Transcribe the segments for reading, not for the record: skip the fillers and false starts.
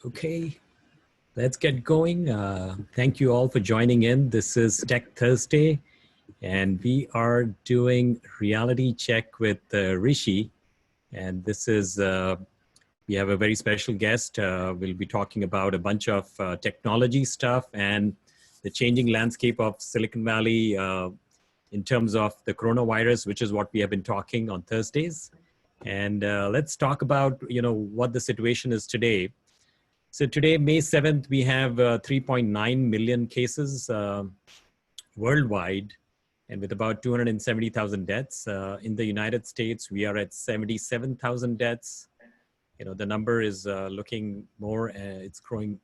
Okay, let's get going. Thank you all for joining in. This is Tech Thursday, and we are doing reality check with Rishi. And this is, we have a very special guest. We'll be talking about a bunch of technology stuff and the changing landscape of Silicon Valley in terms of the coronavirus, which is what we have been talking on Thursdays. And let's talk about, what the situation is today. So today, May 7th, we have 3.9 million cases worldwide, and with about 270,000 deaths. In the United States, we are at 77,000 deaths. The number is looking more, it's growing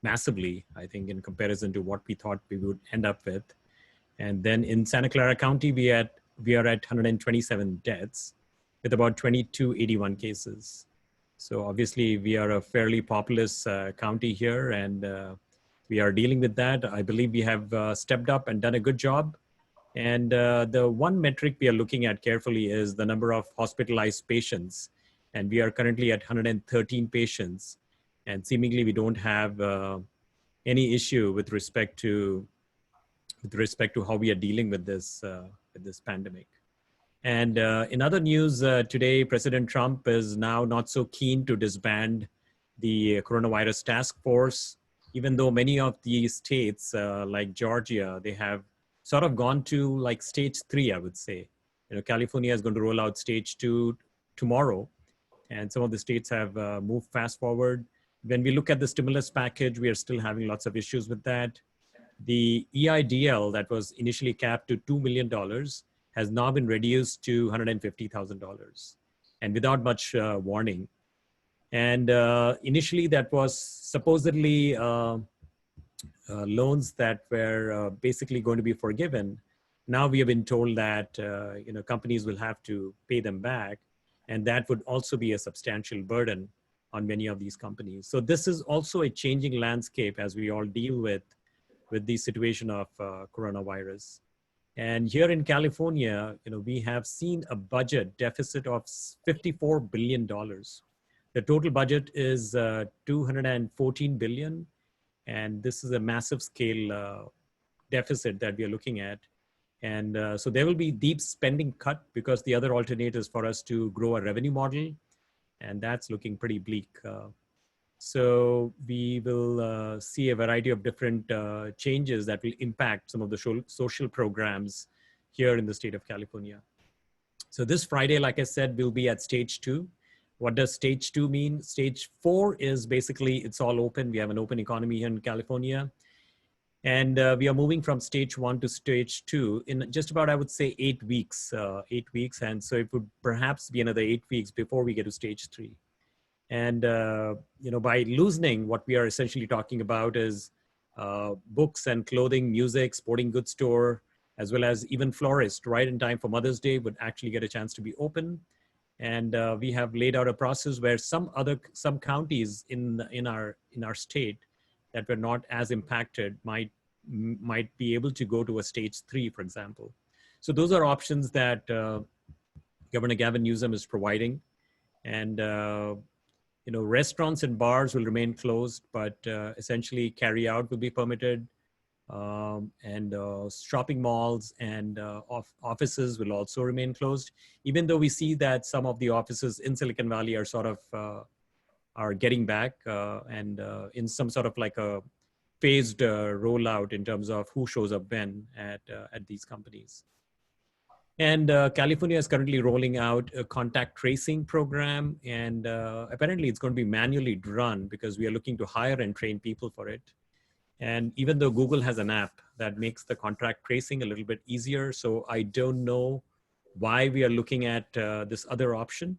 massively, I think, in comparison to what we thought we would end up with. And then in Santa Clara County, we are at 127 deaths with about 2281 cases. So obviously we are a fairly populous county here, and we are dealing with that. I believe we have stepped up and done a good job. And the one metric we are looking at carefully is the number of hospitalized patients. And we are currently at 113 patients. And seemingly we don't have any issue with respect to how we are dealing with this pandemic. And in other news today, President Trump is now not so keen to disband the coronavirus task force, even though many of the states like Georgia, they have sort of gone to like stage 3, I would say. California is going to roll out stage 2 tomorrow. And some of the states have moved fast forward. When we look at the stimulus package, we are still having lots of issues with that. The EIDL that was initially capped to $2 million has now been reduced to $150,000, and without much warning. And initially that was supposedly loans that were basically going to be forgiven. Now we have been told that companies will have to pay them back, and that would also be a substantial burden on many of these companies. So this is also a changing landscape as we all deal with the situation of coronavirus. And here in California, we have seen a budget deficit of $54 billion. The total budget is $214 billion. And this is a massive scale deficit that we are looking at. And so there will be deep spending cut because the other alternatives for us to grow a revenue model. And that's looking pretty bleak. So we will see a variety of different changes that will impact some of the social programs here in the state of California. So this Friday, like I said, we'll be at stage 2. What does stage 2 mean? Stage 4 is basically, it's all open. We have an open economy here in California. And we are moving from stage 1 to stage 2 in just about, I would say, 8 weeks. 8 weeks. And so it would perhaps be another 8 weeks before we get to stage 3. And, by loosening, what we are essentially talking about is books and clothing, music, sporting goods store, as well as even florist, right in time for Mother's Day, would actually get a chance to be open. And we have laid out a process where some counties in our state that were not as impacted might be able to go to a stage 3, for example. So those are options that Governor Gavin Newsom is providing. And restaurants and bars will remain closed, but essentially carry out will be permitted. And shopping malls and offices will also remain closed, even though we see that some of the offices in Silicon Valley are sort of are getting back and in some sort of like a phased rollout in terms of who shows up when at these companies. And California is currently rolling out a contact tracing program, and apparently it's going to be manually run because we are looking to hire and train people for it. And even though Google has an app that makes the contact tracing a little bit easier, so I don't know why we are looking at this other option.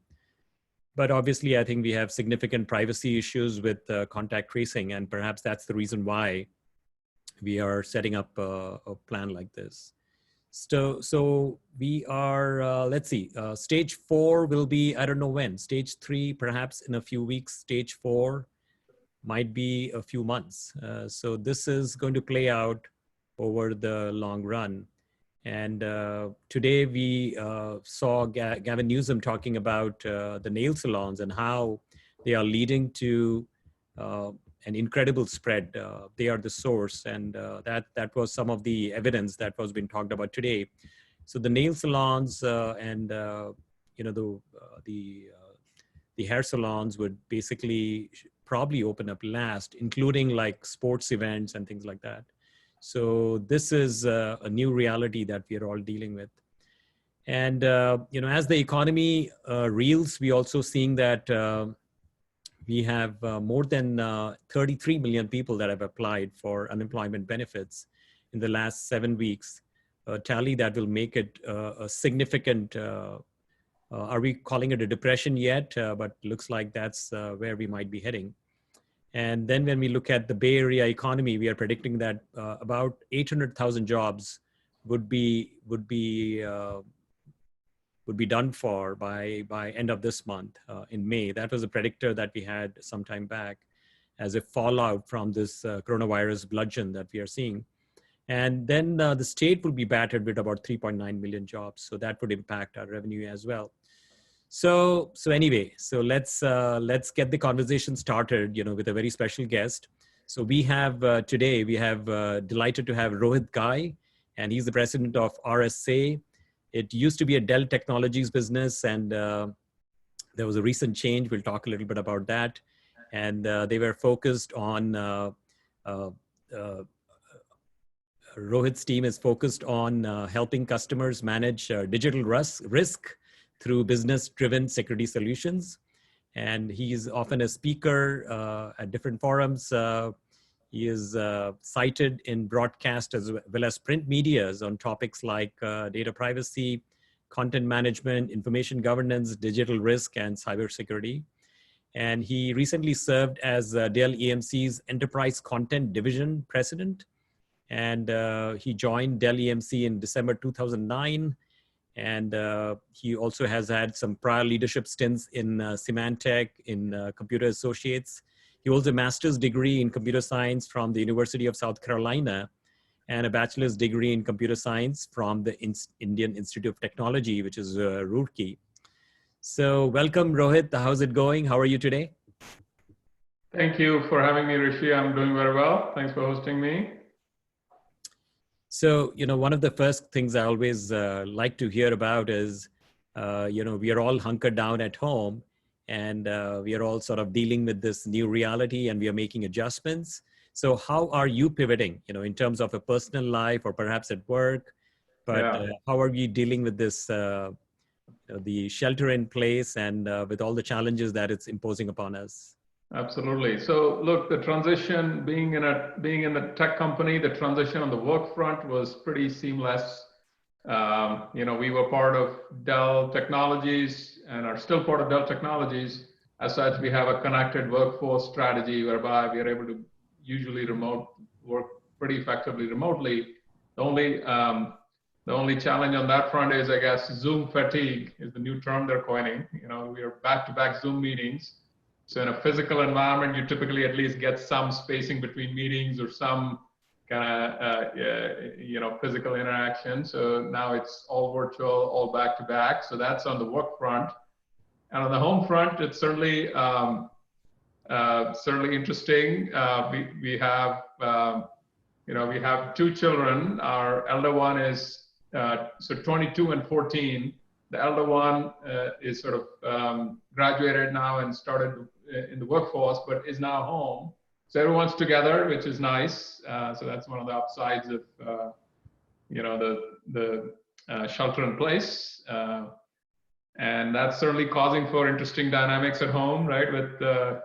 But obviously, I think we have significant privacy issues with contact tracing, and perhaps that's the reason why we are setting up a plan like this. So we are, let's see, stage 4 will be, I don't know when, stage 3, perhaps in a few weeks, stage 4 might be a few months. So this is going to play out over the long run. And today we saw Gavin Newsom talking about the nail salons and how they are leading to an incredible spread. They are the source, and that was some of the evidence that was being talked about today. So the nail salons and the hair salons would basically probably open up last, including like sports events and things like that. So this is a new reality that we are all dealing with. And as the economy reels, we also seeing that we have more than 33 million people that have applied for unemployment benefits in the last 7 weeks. A tally that will make it a significant, are we calling it a depression yet? But looks like that's where we might be heading. And then when we look at the Bay Area economy, we are predicting that about 800,000 jobs would be done for by end of this month in May. That was a predictor that we had some time back as a fallout from this coronavirus bludgeon that we are seeing. And then the state will be battered with about 3.9 million jobs. So that would impact our revenue as well. So anyway, so let's get the conversation started, with a very special guest. So we have today, we have delighted to have Rohit Ghai, and he's the president of RSA. It used to be a Dell Technologies business, and there was a recent change. We'll talk a little bit about that. And they were focused on, Rohit's team is focused on helping customers manage digital risk through business-driven security solutions. And he is often a speaker at different forums. He is cited in broadcast as well as print medias on topics like data privacy, content management, information governance, digital risk, and cybersecurity. And he recently served as Dell EMC's Enterprise Content Division President. And he joined Dell EMC in December 2009. And he also has had some prior leadership stints in Symantec, in Computer Associates. He holds a master's degree in computer science from the University of South Carolina and a bachelor's degree in computer science from the Indian Institute of Technology, which is Roorkee. So welcome, Rohit. How's it going? How are you today? Thank you for having me, Rishi. I'm doing very well. Thanks for hosting me. So, one of the first things I always like to hear about is, we are all hunkered down at home, and we are all sort of dealing with this new reality, and we are making adjustments. So how are you pivoting, in terms of a personal life or perhaps at work? But how are you dealing with this, the shelter in place and with all the challenges that it's imposing upon us? Absolutely. So look, the transition, being in the tech company, the transition on the work front was pretty seamless. We were part of Dell Technologies and are still part of Dell Technologies. As such, we have a connected workforce strategy whereby we are able to usually work pretty effectively remotely. The only challenge on that front is, I guess, Zoom fatigue is the new term they're coining. We are back-to-back Zoom meetings. So in a physical environment, you typically at least get some spacing between meetings or some kind of, physical interaction. So now it's all virtual, all back to back. So that's on the work front. And on the home front, it's certainly interesting. We have two children. Our elder one is 22 and 14. The elder one is sort of graduated now and started in the workforce, but is now home. So everyone's together, which is nice. So that's one of the upsides of the shelter in place, and that's certainly causing for interesting dynamics at home, right? With a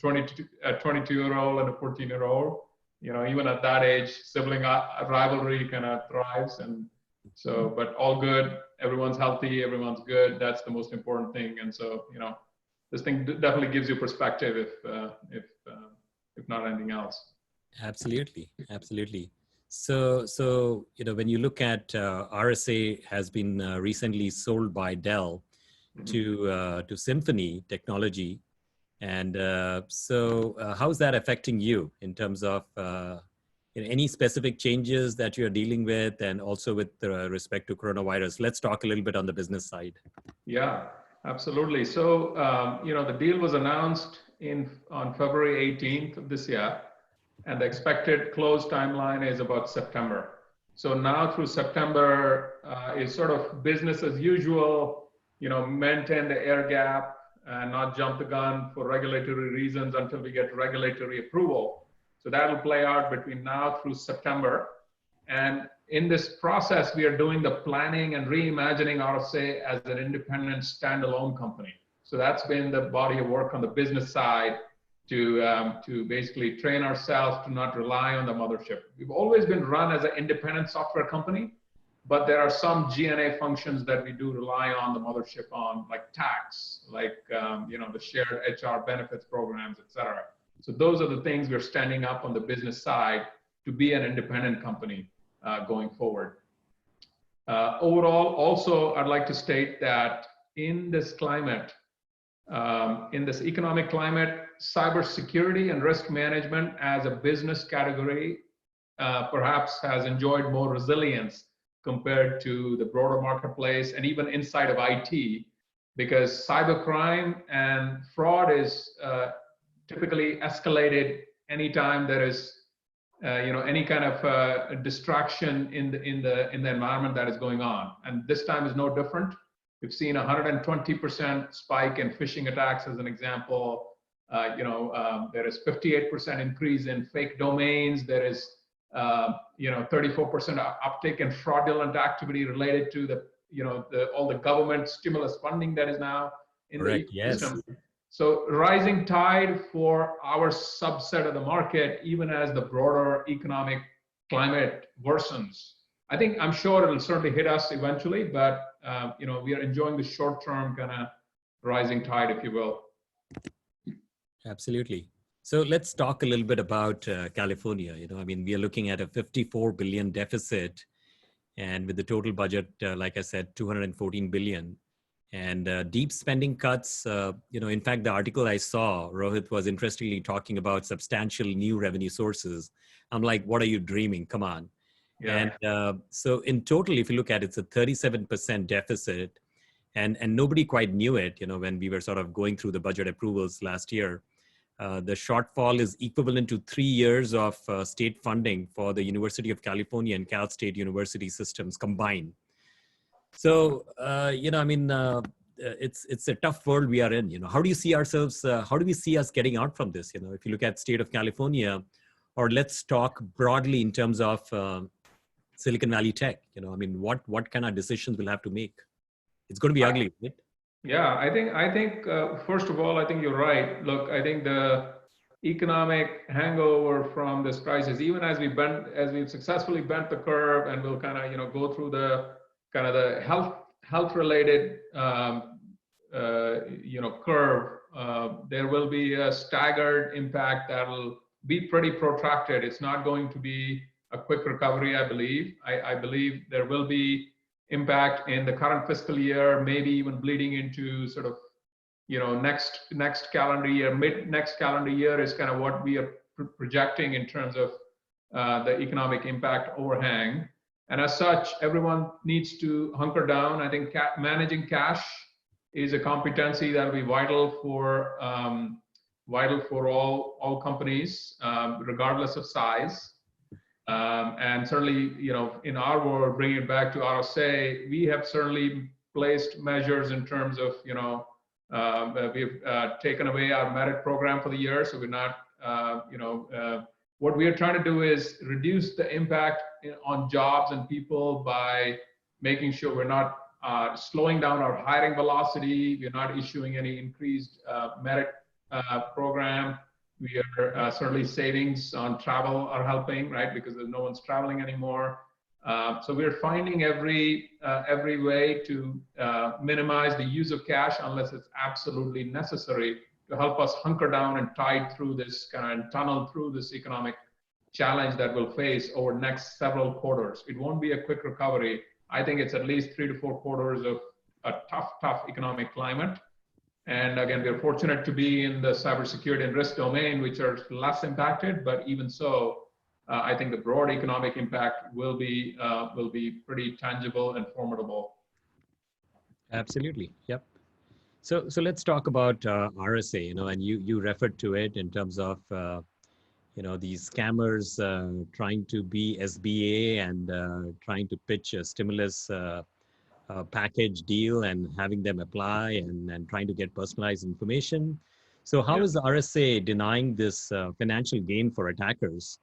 22-year-old and a 14-year-old. Even at that age, sibling rivalry kind of thrives, and so, but all good. Everyone's healthy. Everyone's good. That's the most important thing. And so, this thing definitely gives you perspective if not anything else. Absolutely. So when you look at RSA has been recently sold by Dell to Symphony Technology, and so how's that affecting you in terms of any specific changes that you're dealing with, and also with respect to coronavirus? Let's talk a little bit on the business side. Yeah, absolutely. So, the deal was announced on February 18th of this year, and the expected close timeline is about September. So now through September is sort of business as usual, maintain the air gap and not jump the gun for regulatory reasons until we get regulatory approval. So that'll play out between now through September. And in this process, we are doing the planning and reimagining RSA as an independent standalone company. So that's been the body of work on the business side to basically train ourselves to not rely on the mothership. We've always been run as an independent software company, but there are some G&A functions that we do rely on the mothership on, like tax, like the shared HR benefits programs, et cetera. So those are the things we're standing up on the business side to be an independent company going forward. Overall, also, I'd like to state that in this climate, in this economic climate, cybersecurity and risk management as a business category perhaps has enjoyed more resilience compared to the broader marketplace and even inside of IT, because cybercrime and fraud is typically escalated anytime there is any kind of distraction in the environment that is going on, and this time is no different. We've seen 120% spike in phishing attacks as an example. There is 58% increase in fake domains. There is 34% uptick in fraudulent activity related to all the government stimulus funding that is now in the ecosystem. Yes. So rising tide for our subset of the market, even as the broader economic climate worsens. I'm sure it'll certainly hit us eventually, but we are enjoying the short-term kind of rising tide, if you will. Absolutely. So let's talk a little bit about California. We are looking at a $54 billion deficit, and with the total budget, like I said, $214 billion. And deep spending cuts, in fact, the article I saw, Rohit, was interestingly talking about substantial new revenue sources. I'm like, what are you dreaming? Come on. Yeah. And so in total, if you look at it, it's a 37% deficit. And nobody quite knew it, when we were sort of going through the budget approvals last year. The shortfall is equivalent to 3 years of state funding for the University of California and Cal State University systems combined. So, it's a tough world we are in. How do you see ourselves? How do we see us getting out from this? If you look at state of California, or let's talk broadly in terms of Silicon Valley tech. What kind of decisions we'll have to make? It's going to be ugly, isn't it? Yeah, I think first of all, I think you're right. Look, I think the economic hangover from this crisis, even as we've successfully bent the curve, and we'll kind of go through the kind of the health related curve, there will be a staggered impact that will be pretty protracted. It's not going to be a quick recovery, I believe. I believe there will be impact in the current fiscal year, maybe even bleeding into sort of next calendar year. Mid next calendar year is kind of what we are projecting in terms of the economic impact overhang. And as such, everyone needs to hunker down. I think managing cash is a competency that will be vital for all companies, regardless of size. And certainly, in our world, bringing it back to RSA, we have certainly placed measures in terms of, we've taken away our merit program for the year. So we're not, what we are trying to do is reduce the impact on jobs and people by making sure we're not slowing down our hiring velocity. We're not issuing any increased merit program. We are certainly savings on travel are helping, right? Because no one's traveling anymore. So we're finding every way to minimize the use of cash unless it's absolutely necessary to help us hunker down and tide through this kind of tunnel through this economic challenge that we'll face over the next several quarters. It won't be a quick recovery. I think it's at least 3 to 4 quarters of a tough economic climate. And again, we're fortunate to be in the cybersecurity and risk domain, which are less impacted, but even so, I think the broad economic impact will be pretty tangible and formidable. Absolutely. Yep. So let's talk about RSA, and you referred to it in terms of, these scammers trying to be SBA and trying to pitch a stimulus package deal and having them apply and trying to get personalized information. So how Yeah, is the RSA denying this financial gain for attackers?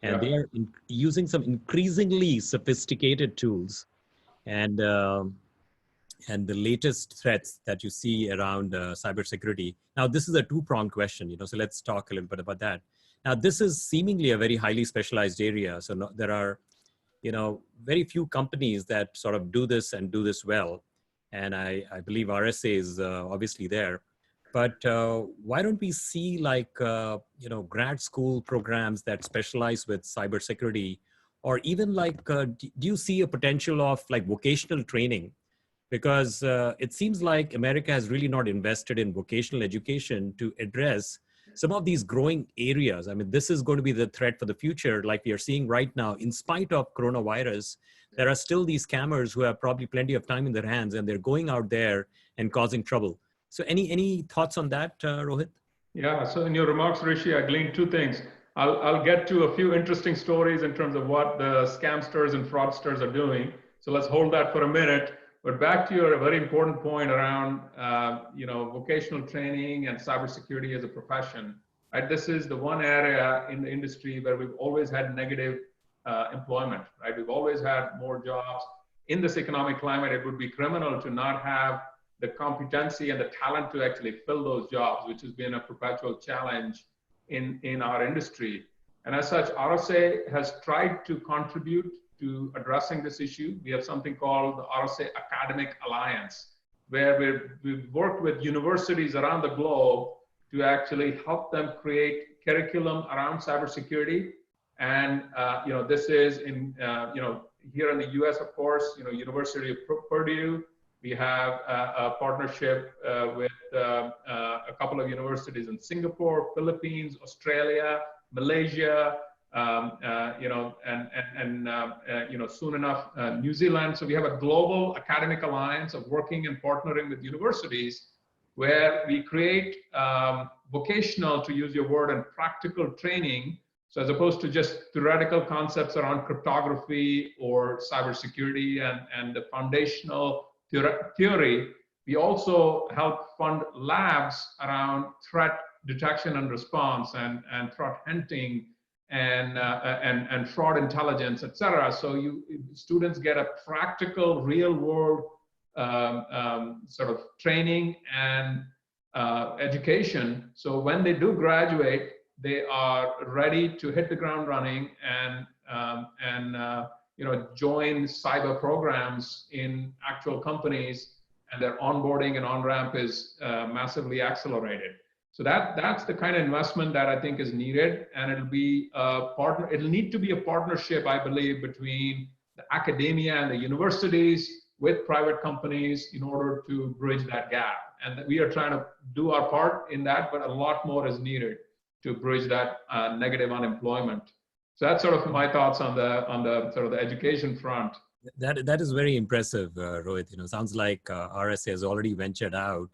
And yeah, they are using some increasingly sophisticated tools. And and the latest threats that you see around cybersecurity. Now, this is a two-pronged question, so let's talk a little bit about that. Now, this is seemingly a very highly specialized area. So there are, very few companies that sort of do this and do this well. And I believe RSA is obviously there. But why don't we see like, grad school programs that specialize with cybersecurity, or even like, do you see a potential of like vocational training, because it seems like America has really not invested in vocational education to address some of these growing areas. I mean, this is going to be the threat for the future, like we are seeing right now. In spite of coronavirus, there are still these scammers who have probably plenty of time in their hands, and they're going out there and causing trouble. So, any thoughts on that, Rohit? yeah. So in your remarks, Rishi, I gleaned two things. I'll get to a few interesting stories in terms of what the scamsters and fraudsters are doing. So let's hold that for a minute. But back to your very important point around, vocational training and cybersecurity as a profession. Right? This is the one area in the industry where we've always had negative employment. Right? We've always had more jobs. In this economic climate, it would be criminal to not have the competency and the talent to actually fill those jobs, which has been a perpetual challenge in our industry. And as such, RSA has tried to contribute to addressing this issue. We have something called the RSA Academic Alliance, where we've worked with universities around the globe to actually help them create curriculum around cybersecurity. And this is in here in the U.S., of course, University of Purdue. We have a partnership with a couple of universities in Singapore, Philippines, Australia, Malaysia, soon enough, New Zealand. So we have a global academic alliance of working and partnering with universities where we create vocational, to use your word, and practical training. So as opposed to just theoretical concepts around cryptography or cybersecurity and the foundational theory, we also help fund labs around threat detection and response and threat hunting and fraud intelligence, et cetera. So students get a practical, real world sort of training and education. So when they do graduate, they are ready to hit the ground running and join cyber programs in actual companies, and their onboarding and on-ramp is massively accelerated. So that's the kind of investment that I think is needed, and it'll need to be a partnership, I believe, between the academia and the universities with private companies in order to bridge that gap. And we are trying to do our part in that, but a lot more is needed to bridge that negative unemployment. So that's sort of my thoughts on the sort of the education front. That is very impressive, Rohit. Sounds like RSA has already ventured out,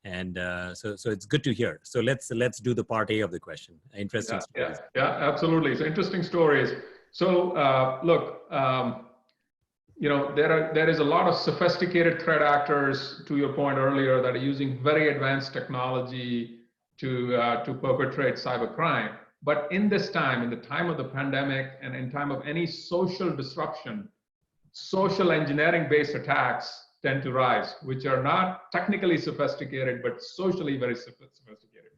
and so it's good to hear. So let's do the part A of the question. Interesting stories. Yeah, absolutely. So interesting stories. So look, there is a lot of sophisticated threat actors, to your point earlier, that are using very advanced technology to perpetrate cybercrime. But in this time, in the time of the pandemic, and in time of any social disruption, social engineering-based attacks tend to rise, which are not technically sophisticated, but socially very sophisticated.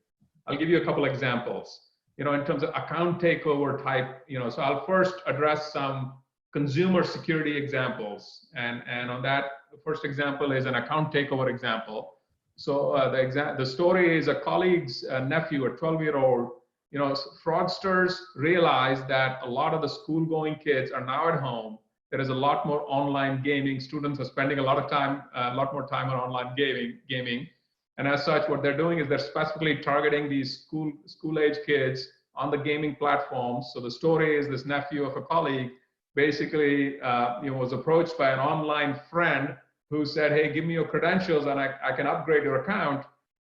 I'll give you a couple examples. In terms of account takeover type, so I'll first address some consumer security examples. And on that, the first example is an account takeover example. So the story is a colleague's nephew, a 12-year-old. Fraudsters realize that a lot of the school-going kids are now at home. There is a lot more online gaming. Students are spending a lot more time on online gaming. And as such, what they're doing is they're specifically targeting these school-age kids on the gaming platforms. So the story is this nephew of a colleague basically was approached by an online friend who said, hey, give me your credentials and I can upgrade your account.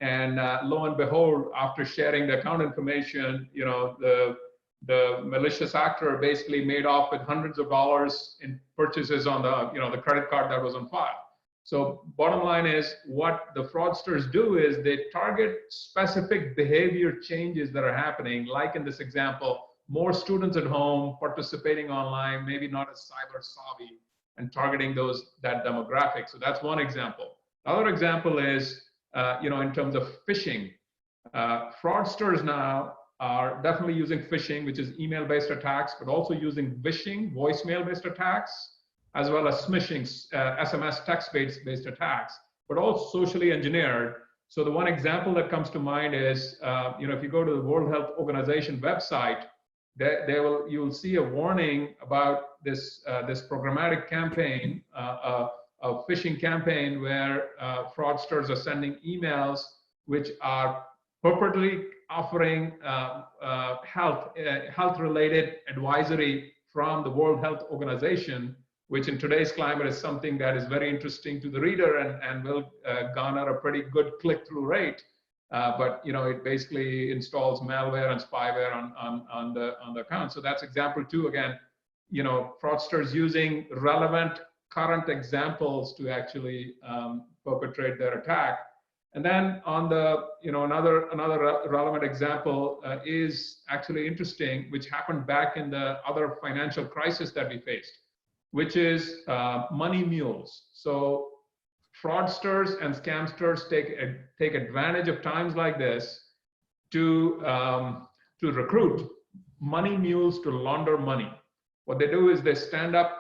And lo and behold, after sharing the account information, the malicious actor basically made off with hundreds of dollars in purchases on the credit card that was on file. So bottom line is, what the fraudsters do is they target specific behavior changes that are happening, like in this example, more students at home participating online, maybe not as cyber savvy, and targeting that demographic. So that's one example. Another example is, in terms of phishing, fraudsters now are definitely using phishing, which is email-based attacks, but also using vishing, voicemail-based attacks, as well as smishing, SMS text-based attacks, but all socially engineered. So the one example that comes to mind is, if you go to the World Health Organization website, you'll see a warning about this programmatic campaign, a phishing campaign where fraudsters are sending emails which are purportedly offering health-related advisory from the World Health Organization, which in today's climate is something that is very interesting to the reader and will garner a pretty good click-through rate. But it basically installs malware and spyware on the account. So that's example two. Again, fraudsters using relevant current examples to actually perpetrate their attack. And then on the another relevant example is actually interesting, which happened back in the other financial crisis that we faced, which is money mules. So fraudsters and scamsters take advantage of times like this to recruit money mules to launder money. What they do is they stand up.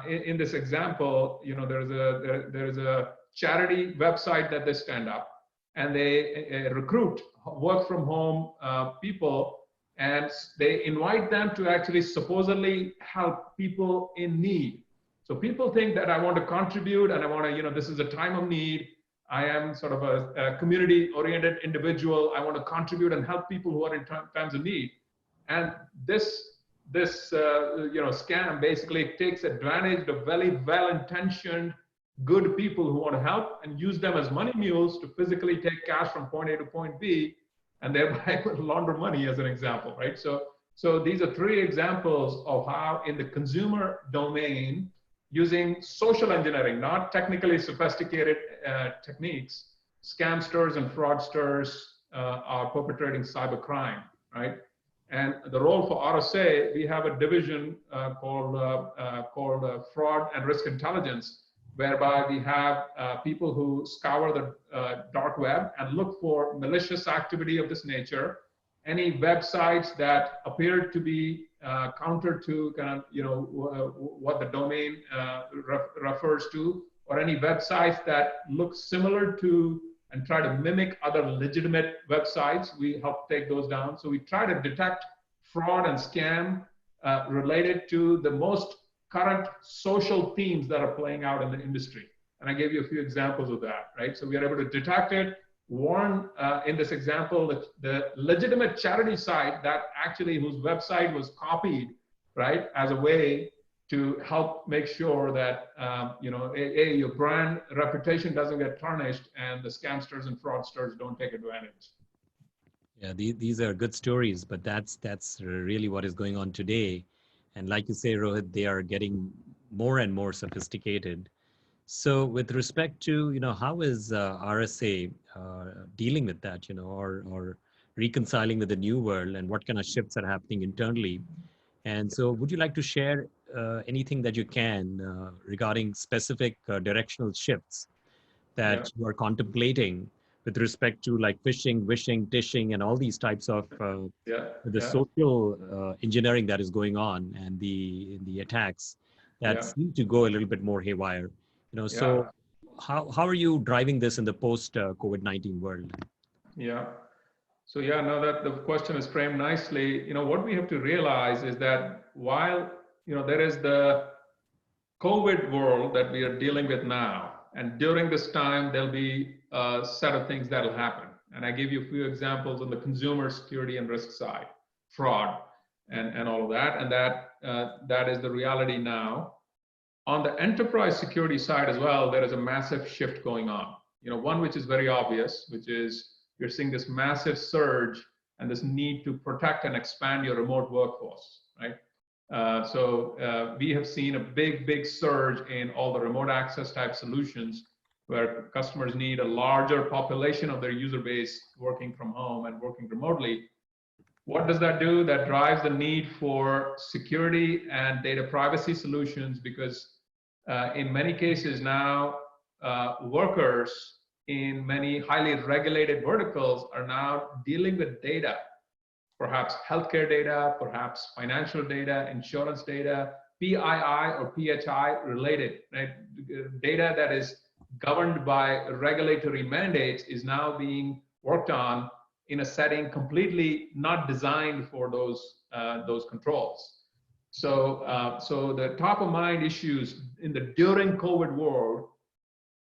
In this example, there is a charity website that they stand up, and they recruit work from home people, and they invite them to actually supposedly help people in need. So people think that I want to contribute and I want to, this is a time of need. I am sort of a community-oriented individual. I want to contribute and help people who are in times of need. And this scam basically takes advantage of very well-intentioned, good people who want to help and use them as money mules to physically take cash from point A to point B, and thereby launder money, as an example, right? So these are three examples of how, in the consumer domain, using social engineering, not technically sophisticated techniques, scamsters and fraudsters are perpetrating cybercrime, right? And the role for RSA, we have a division called Fraud and Risk Intelligence, whereby we have people who scour the dark web and look for malicious activity of this nature, any websites that appear to be counter to what the domain refers to, or any websites that look similar to and try to mimic other legitimate websites. We help take those down. So we try to detect fraud and scam related to the most current social themes that are playing out in the industry. And I gave you a few examples of that, right? So we are able to detect it, warn, in this example, the legitimate charity site that actually whose website was copied, right, as a way to help make sure that your brand reputation doesn't get tarnished and the scamsters and fraudsters don't take advantage. Yeah, these are good stories, but that's really what is going on today. And like you say, Rohit, they are getting more and more sophisticated. So with respect to, how is RSA dealing with that, or reconciling with the new world, and what kind of shifts are happening internally? And so would you like to share anything that you can regarding specific directional shifts that you are contemplating with respect to like phishing, wishing, dishing, and all these types of social engineering that is going on, and the attacks that seem to go a little bit more haywire? So how are you driving this in the post COVID-19 world? Yeah. So now that the question is framed nicely, what we have to realize is that while, there is the COVID world that we are dealing with now, and during this time, there'll be a set of things that'll happen. And I give you a few examples on the consumer security and risk side, fraud and all of that. And that is the reality now. On the enterprise security side as well, there is a massive shift going on. One which is very obvious, which is you're seeing this massive surge and this need to protect and expand your remote workforce, right? So we have seen a big surge in all the remote access type solutions where customers need a larger population of their user base working from home and working remotely. What does that do? That drives the need for security and data privacy solutions, because in many cases now, workers in many highly regulated verticals are now dealing with data, perhaps healthcare data, perhaps financial data, insurance data, PII or PHI related, right? Data that is governed by regulatory mandates is now being worked on in a setting completely not designed for those controls. So the top of mind issues in the during COVID world,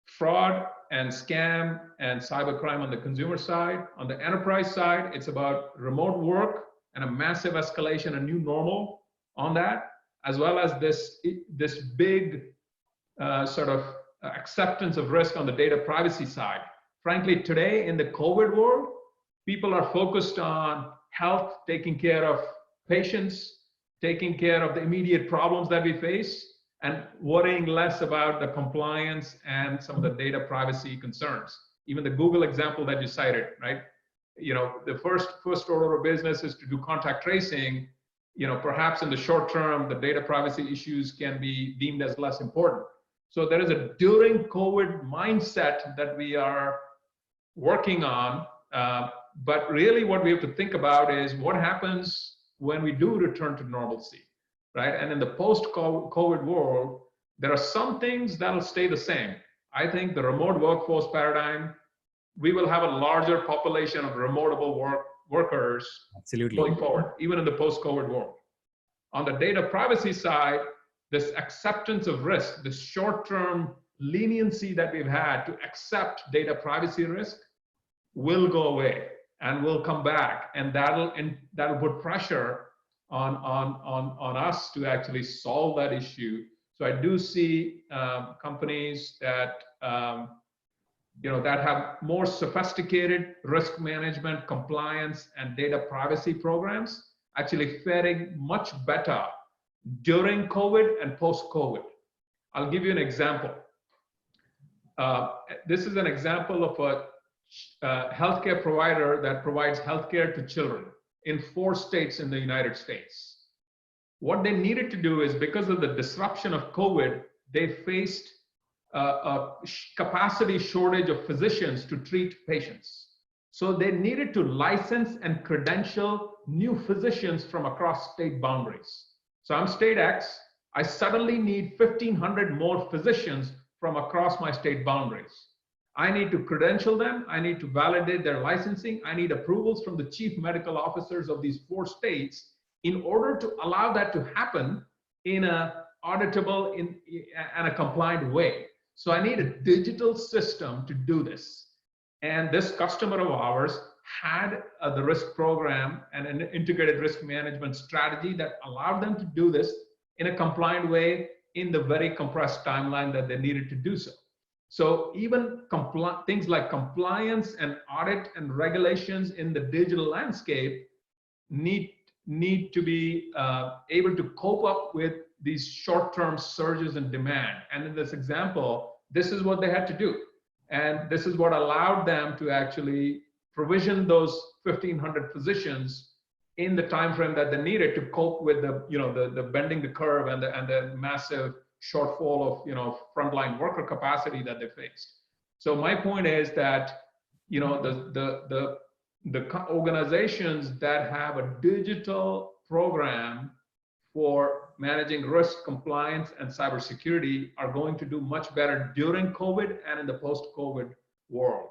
fraud and scam and cybercrime on the consumer side. On the enterprise side, it's about remote work and a massive escalation, a new normal on that, as well as this big sort of acceptance of risk on the data privacy side. Frankly, today in the COVID world, people are focused on health, taking care of patients, taking care of the immediate problems that we face, and worrying less about the compliance and some of the data privacy concerns. Even the Google example that you cited, right? The first order of business is to do contact tracing. Perhaps in the short term, the data privacy issues can be deemed as less important. So there is a during COVID mindset that we are working on. But really what we have to think about is what happens when we do return to normalcy, right? And in the post-COVID world, there are some things that'll stay the same. I think the remote workforce paradigm, we will have a larger population of remotable workers Absolutely. Going forward, even in the post-COVID world. On the data privacy side, this acceptance of risk, this short-term leniency that we've had to accept data privacy risk will go away and will come back, and that'll put pressure on us to actually solve that issue. So I do see companies that that have more sophisticated risk management, compliance, and data privacy programs actually faring much better during COVID and post-COVID. I'll give you an example. This is an example of a healthcare provider that provides healthcare to children in 4 states in the United States. What they needed to do is, because of the disruption of COVID, they faced a capacity shortage of physicians to treat patients. So they needed to license and credential new physicians from across state boundaries. So I'm state X, I suddenly need 1,500 more physicians from across my state boundaries. I need to credential them, I need to validate their licensing, I need approvals from the chief medical officers of these 4 states in order to allow that to happen in a auditable and a compliant way. So I need a digital system to do this. And this customer of ours had the risk program and an integrated risk management strategy that allowed them to do this in a compliant way in the very compressed timeline that they needed to do so. So even things like compliance and audit and regulations in the digital landscape need to be able to cope up with these short-term surges in demand. And in this example, this is what they had to do. And this is what allowed them to actually provision those 1,500 physicians in the time frame that they needed to cope with the bending the curve and the massive shortfall of frontline worker capacity that they faced. So my point is that the organizations that have a digital program for managing risk, compliance, and cybersecurity are going to do much better during COVID and in the post-COVID world.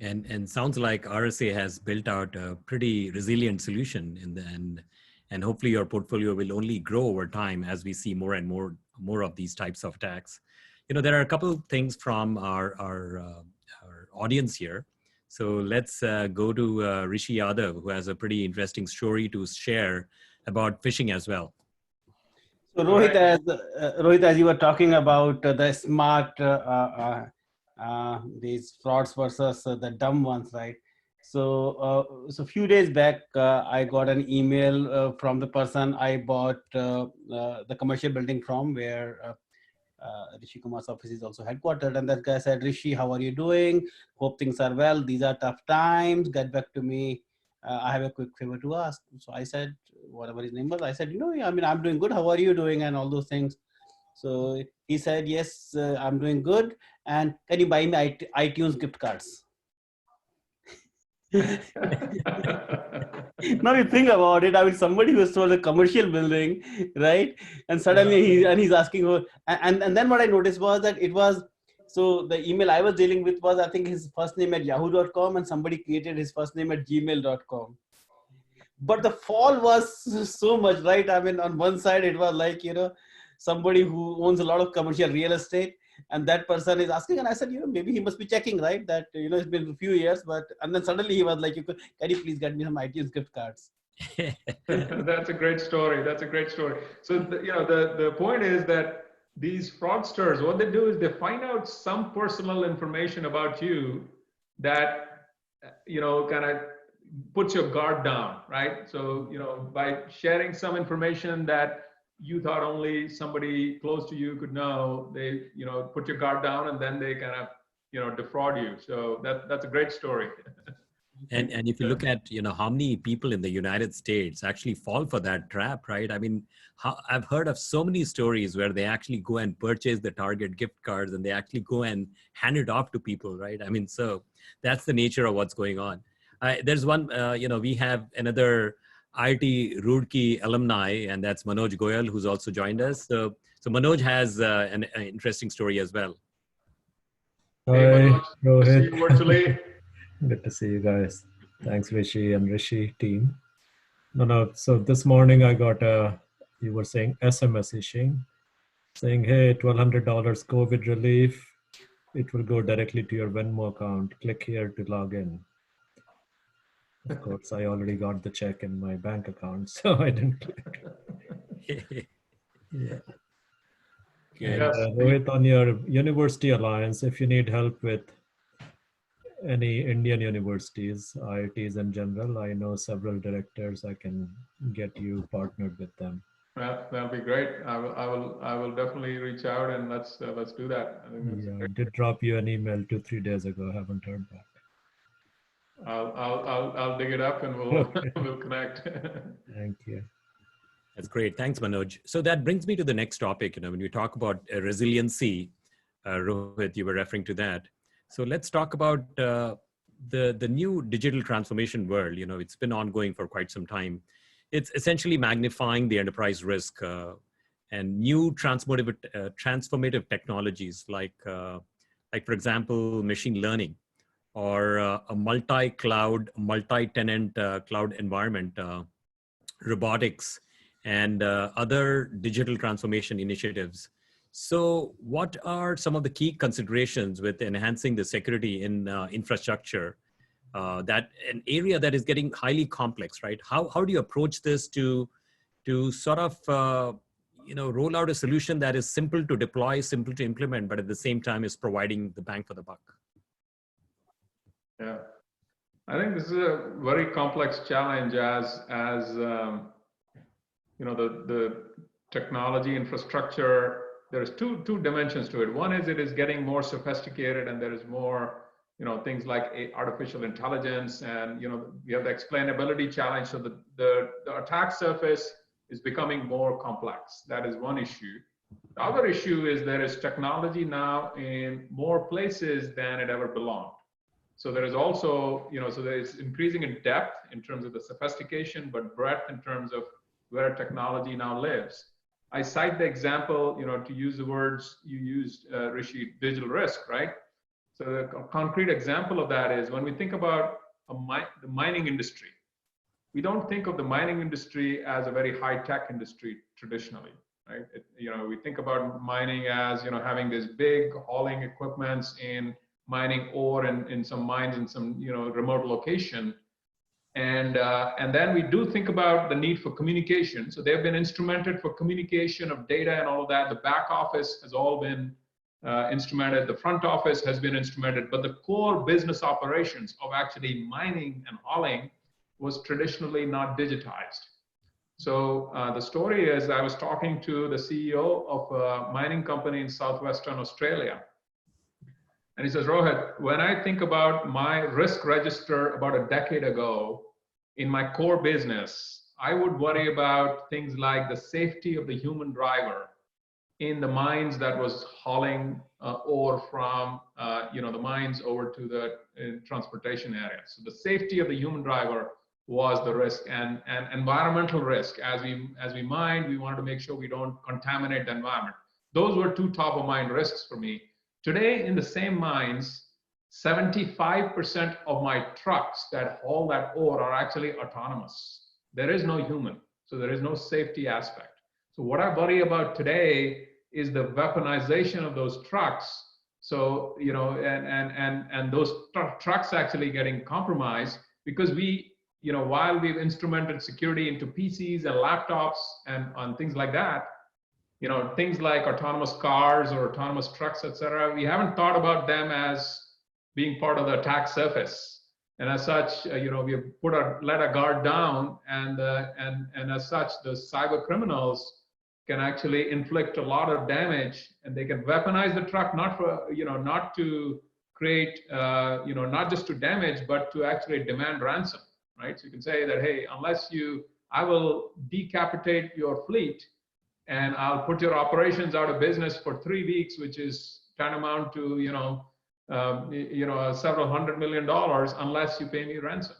And sounds like RSA has built out a pretty resilient solution in the end, and hopefully your portfolio will only grow over time as we see more and more of these types of attacks. There are a couple of things from our audience here. So let's go to Rishi Yadav, who has a pretty interesting story to share about phishing as well. So All right. Rohit, as you were talking about the smart, these frauds versus the dumb ones, right? So a few days back, I got an email from the person I bought the commercial building from, where Rishi Kumar's office is also headquartered. And that guy said, Rishi, how are you doing? Hope things are well. These are tough times. Get back to me. I have a quick favor to ask. So I said, whatever his name was, I said, I mean, I'm doing good. How are you doing? And all those things. So he said, yes, I'm doing good. And can you buy me iTunes gift cards? Now you think about it. I mean, somebody who sold a commercial building, right? And suddenly he's asking, and then what I noticed was that it was, so the email I was dealing with was, I think, his first name at yahoo.com, and somebody created his first name at gmail.com. But the fall was so much, right? I mean, on one side, it was like, somebody who owns a lot of commercial real estate, and that person is asking, and I said, maybe he must be checking, right? That, it's been a few years, and then suddenly he was like, can you please get me some iTunes gift cards? That's a great story. That's a great story. So, the point is that these fraudsters, what they do is they find out some personal information about you that, kind of puts your guard down, right? So, by sharing some information that you thought only somebody close to you could know, they, put your guard down, and then they kind of, defraud you. So that's a great story. And if you look at, how many people in the United States actually fall for that trap, right? I mean, I've heard of so many stories where they actually go and purchase the Target gift cards, and they actually go and hand it off to people, right? I mean, so that's the nature of what's going on. There's one, we have another IIT Roorkee alumni, and that's Manoj Goyal, who's also joined us. So Manoj has an interesting story as well. Hey, Manoj, good to see you virtually. Good to see you guys. Thanks, Rishi and Rishi team. No. So this morning I got you were saying SMS ishing, saying, hey, $1,200 COVID relief. It will go directly to your Venmo account. Click here to log in. Of course, I already got the check in my bank account, so I didn't click. Yeah. And Rohit, on your University Alliance, if you need help with any Indian universities, IITs in general, I know several directors. I can get you partnered with them. Well, that'll be great. I will definitely reach out, and let's do that. I did drop you an email 2-3 days ago. Haven't heard back. I'll dig it up, and we'll connect. Thank you. That's great. Thanks, Manoj. So that brings me to the next topic. When we talk about resiliency, Rohit, you were referring to that. So let's talk about the new digital transformation world. It's been ongoing for quite some time. It's essentially magnifying the enterprise risk and new transformative technologies like, for example, machine learning, or a multi-cloud, multi-tenant cloud environment, robotics, and other digital transformation initiatives. So what are some of the key considerations with enhancing the security in infrastructure, that an area that is getting highly complex, right? How do you approach this to sort of, roll out a solution that is simple to deploy, simple to implement, but at the same time is providing the bang for the buck? Yeah, I think this is a very complex challenge as the technology infrastructure. There's two dimensions to it. One is it is getting more sophisticated, and there is more, things like artificial intelligence, and we have the explainability challenge. So the attack surface is becoming more complex. That is one issue. The other issue is there is technology now in more places than it ever belonged. So there is also, so there is increasing in depth in terms of the sophistication, but breadth in terms of where technology now lives. I cite the example, to use the words you used, Rishi, digital risk, right? So the concrete example of that is when we think about the mining industry, we don't think of the mining industry as a very high-tech industry traditionally, right? We think about mining as, having this big hauling equipments in mining ore in some mines in some, remote location. And then we do think about the need for communication. So they've been instrumented for communication of data and all of that. The back office has all been instrumented. The front office has been instrumented, but the core business operations of actually mining and hauling was traditionally not digitized. So the story is, I was talking to the CEO of a mining company in southwestern Australia. And he says, Rohit, when I think about my risk register about a decade ago in my core business, I would worry about things like the safety of the human driver in the mines that was hauling ore from the mines over to the transportation area. So the safety of the human driver was the risk, and environmental risk. As we mine, we wanted to make sure we don't contaminate the environment. Those were two top of mind risks for me. Today, in the same mines, 75% of my trucks that haul that ore are actually autonomous. There is no human, so there is no safety aspect. So what I worry about today is the weaponization of those trucks. So, and those trucks actually getting compromised because while we've instrumented security into PCs and laptops and on things like that, things like autonomous cars or autonomous trucks, etc., we haven't thought about them as being part of the attack surface. And as such, we have let a guard down, and as such, the cyber criminals can actually inflict a lot of damage, and they can weaponize the truck not to create, not just to damage, but to actually demand ransom, right? So you can say that, hey, I will decapitate your fleet, and I'll put your operations out of business for 3 weeks, which is tantamount to several $100 million unless you pay me ransom,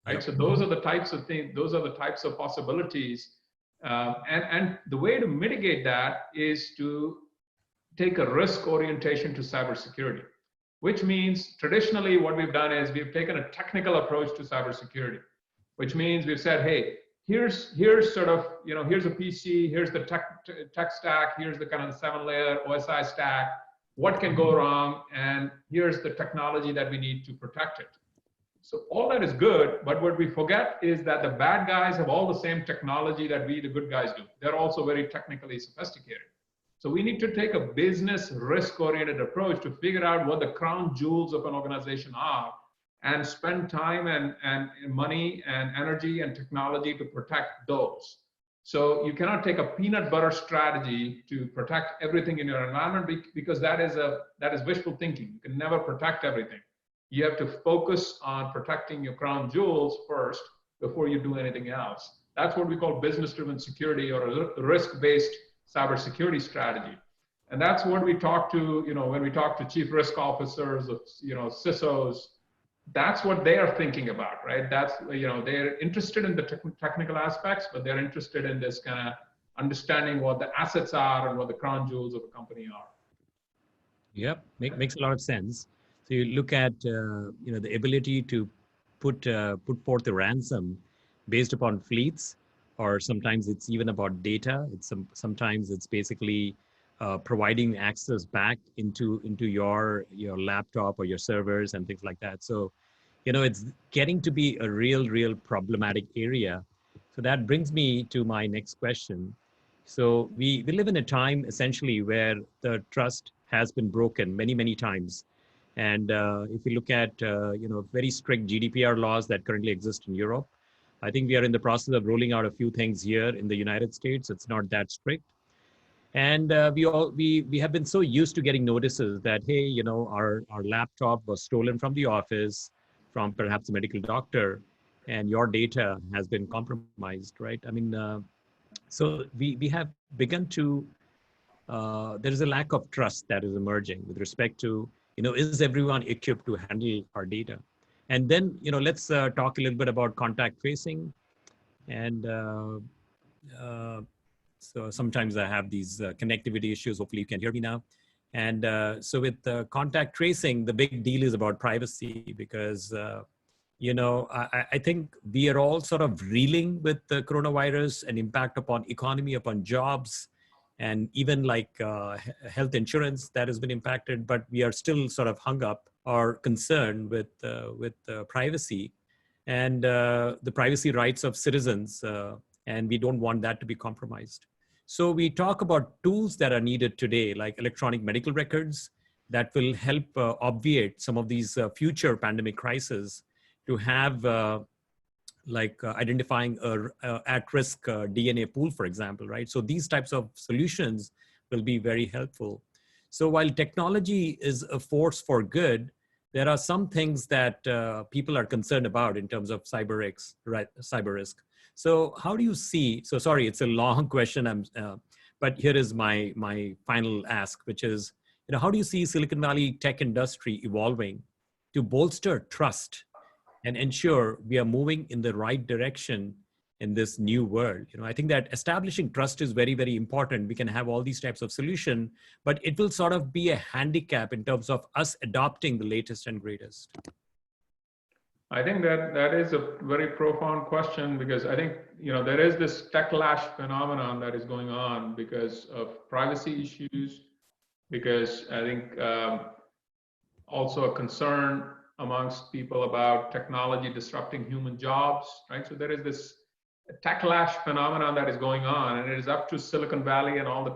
right? Yep. So those are the types of things. Those are the types of possibilities, and the way to mitigate that is to take a risk orientation to cybersecurity, which means traditionally what we've done is we've taken a technical approach to cybersecurity, which means we've said, hey, here's sort of, here's a PC, here's the tech stack, here's the kind of 7-layer OSI stack, what can go wrong, and here's the technology that we need to protect it. So all that is good, but what we forget is that the bad guys have all the same technology that we, the good guys, do. They're also very technically sophisticated. So we need to take a business risk-oriented approach to figure out what the crown jewels of an organization are, and spend time and money and energy and technology to protect those. So you cannot take a peanut butter strategy to protect everything in your environment, because that is wishful thinking. You can never protect everything. You have to focus on protecting your crown jewels first before you do anything else. That's what we call business-driven security, or a risk-based cybersecurity strategy. And that's what we talk to, when we talk to chief risk officers, CISOs. That's what they are thinking about, right? That's, they're interested in the technical aspects, but they're interested in this kind of understanding what the assets are and what the crown jewels of a company are. Yep, makes a lot of sense. So you look at, the ability to put forth a ransom based upon fleets, or sometimes it's even about data. Sometimes it's basically providing access back into your laptop or your servers and things like that. So, it's getting to be a real problematic area. So that brings me to my next question. So we live in a time essentially where the trust has been broken many times. And if you look at very strict GDPR laws that currently exist in Europe, I think we are in the process of rolling out a few things here in the United States. It's not that strict. And we have been so used to getting notices that, hey, our laptop was stolen from the office, from perhaps a medical doctor, and your data has been compromised, right? I mean, so we have begun to, there is a lack of trust that is emerging with respect to, is everyone equipped to handle our data? And then, let's talk a little bit about contact tracing. And so sometimes I have these connectivity issues. Hopefully you can hear me now. And so with contact tracing, the big deal is about privacy, because, I think we are all sort of reeling with the coronavirus and impact upon economy, upon jobs, and even like health insurance that has been impacted, but we are still sort of hung up or concerned with privacy. and the privacy rights of citizens, and we don't want that to be compromised. So we talk about tools that are needed today, like electronic medical records, that will help obviate some of these future pandemic crises, to have identifying a at-risk DNA pool, for example, right? So these types of solutions will be very helpful. So while technology is a force for good, there are some things that people are concerned about in terms of cyber risk. So how do you see, so sorry, it's a long question, but here is my final ask, which is, how do you see Silicon Valley tech industry evolving to bolster trust and ensure we are moving in the right direction in this new world? I think that establishing trust is very, very important. We can have all these types of solution, but it will sort of be a handicap in terms of us adopting the latest and greatest. I think that is a very profound question, because I think, there is this techlash phenomenon that is going on because of privacy issues, because I think also a concern amongst people about technology disrupting human jobs, right? So there is this techlash phenomenon that is going on, and it is up to Silicon Valley and all the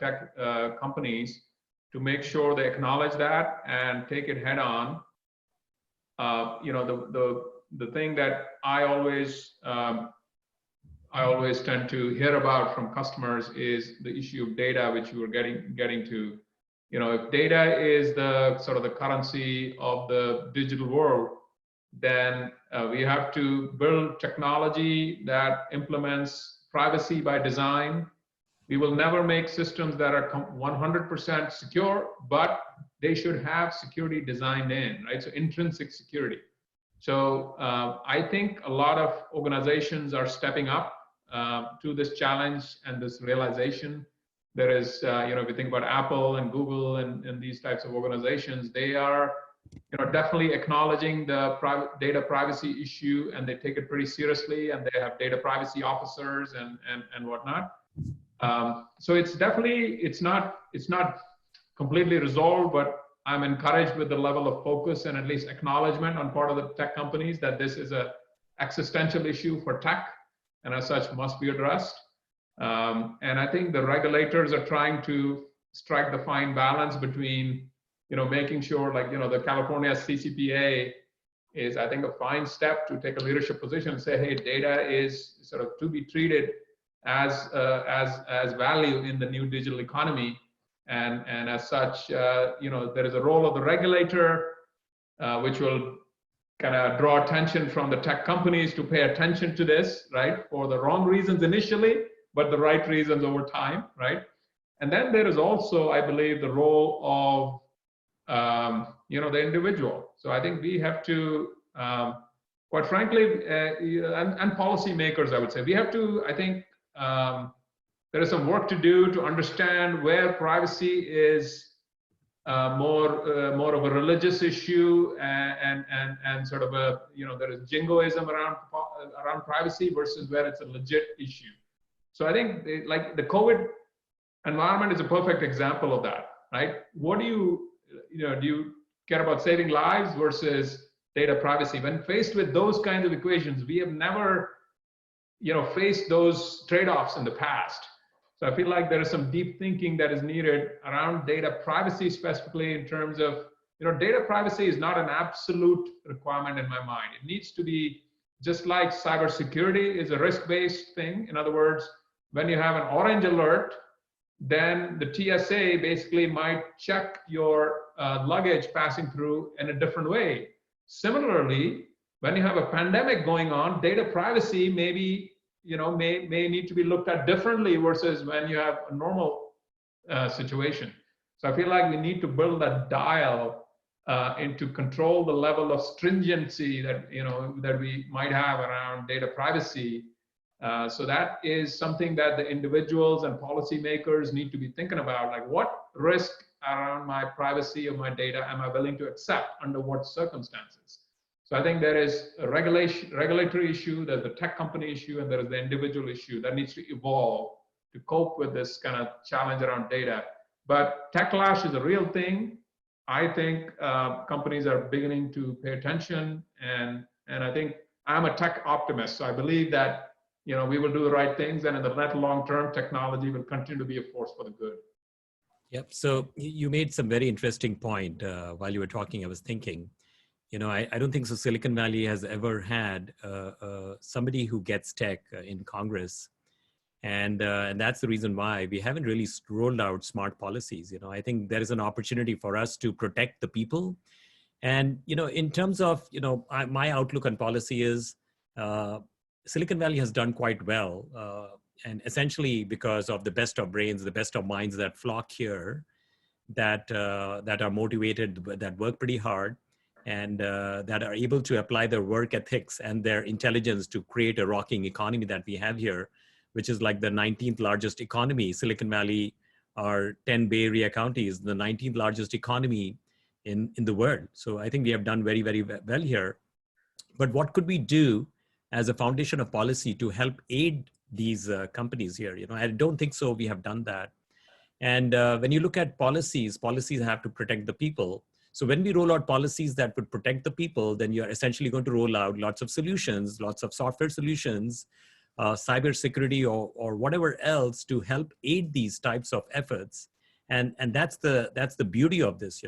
tech companies to make sure they acknowledge that and take it head on. The thing that I always tend to hear about from customers is the issue of data, which you were getting to. If data is the sort of the currency of the digital world, then we have to build technology that implements privacy by design. We will never make systems that are 100% secure, but they should have security designed in, right? So intrinsic security. So I think a lot of organizations are stepping up to this challenge and this realization. There is, if you think about Apple and Google and these types of organizations, they are, definitely acknowledging the data privacy issue, and they take it pretty seriously, and they have data privacy officers and whatnot. So it's definitely, it's not completely resolved, but I'm encouraged with the level of focus and at least acknowledgement on part of the tech companies that this is an existential issue for tech, and as such must be addressed. And I think the regulators are trying to strike the fine balance between, making sure, like, the California CCPA is, I think, a fine step to take a leadership position and say, hey, data is sort of to be treated as value in the new digital economy. And as such, there is a role of the regulator, which will kind of draw attention from the tech companies to pay attention to this, right? For the wrong reasons initially, but the right reasons over time, right? And then there is also, I believe, the role of, the individual. So I think we have to, quite frankly, and policymakers, I would say, we have to, I think, there is some work to do to understand where privacy is more of a religious issue and sort of a, there is jingoism around privacy versus where it's a legit issue. So I think like the COVID environment is a perfect example of that, right? What do you care about saving lives versus data privacy? When faced with those kinds of equations, we have never, faced those trade-offs in the past. So I feel like there is some deep thinking that is needed around data privacy, specifically in terms of, data privacy is not an absolute requirement in my mind. It needs to be just like cybersecurity is a risk-based thing. In other words, when you have an orange alert, then the TSA basically might check your luggage passing through in a different way. Similarly, when you have a pandemic going on, data privacy maybe may need to be looked at differently versus when you have a normal situation. So I feel like we need to build that dial and to control the level of stringency that that we might have around data privacy. So that is something that the individuals and policymakers need to be thinking about, like what risk around my privacy of my data am I willing to accept under what circumstances? So I think there is a regulatory issue, there's the tech company issue, and there is the individual issue that needs to evolve to cope with this kind of challenge around data. But techlash is a real thing. I think companies are beginning to pay attention and And I think I'm a tech optimist. So I believe that, we will do the right things, and in the long term, technology will continue to be a force for the good. Yep. So you made some very interesting point while you were talking. I was thinking, I don't think so. Silicon Valley has ever had somebody who gets tech in Congress. And that's the reason why we haven't really rolled out smart policies. I think there is an opportunity for us to protect the people. And, in terms of, my outlook on policy is Silicon Valley has done quite well. And essentially because of the best of brains, the best of minds that flock here, that are motivated, that work pretty hard, and that are able to apply their work ethics and their intelligence to create a rocking economy that we have here, which is like the 19th largest economy. Silicon Valley, our 10 Bay Area counties, the 19th largest economy in the world. So I think we have done very, very well here. But what could we do as a foundation of policy to help aid these companies here? I don't think so we have done that. And when you look at policies have to protect the people. So when we roll out policies that would protect the people, then you're essentially going to roll out lots of solutions, lots of software solutions, cybersecurity or whatever else to help aid these types of efforts. And that's the beauty of this,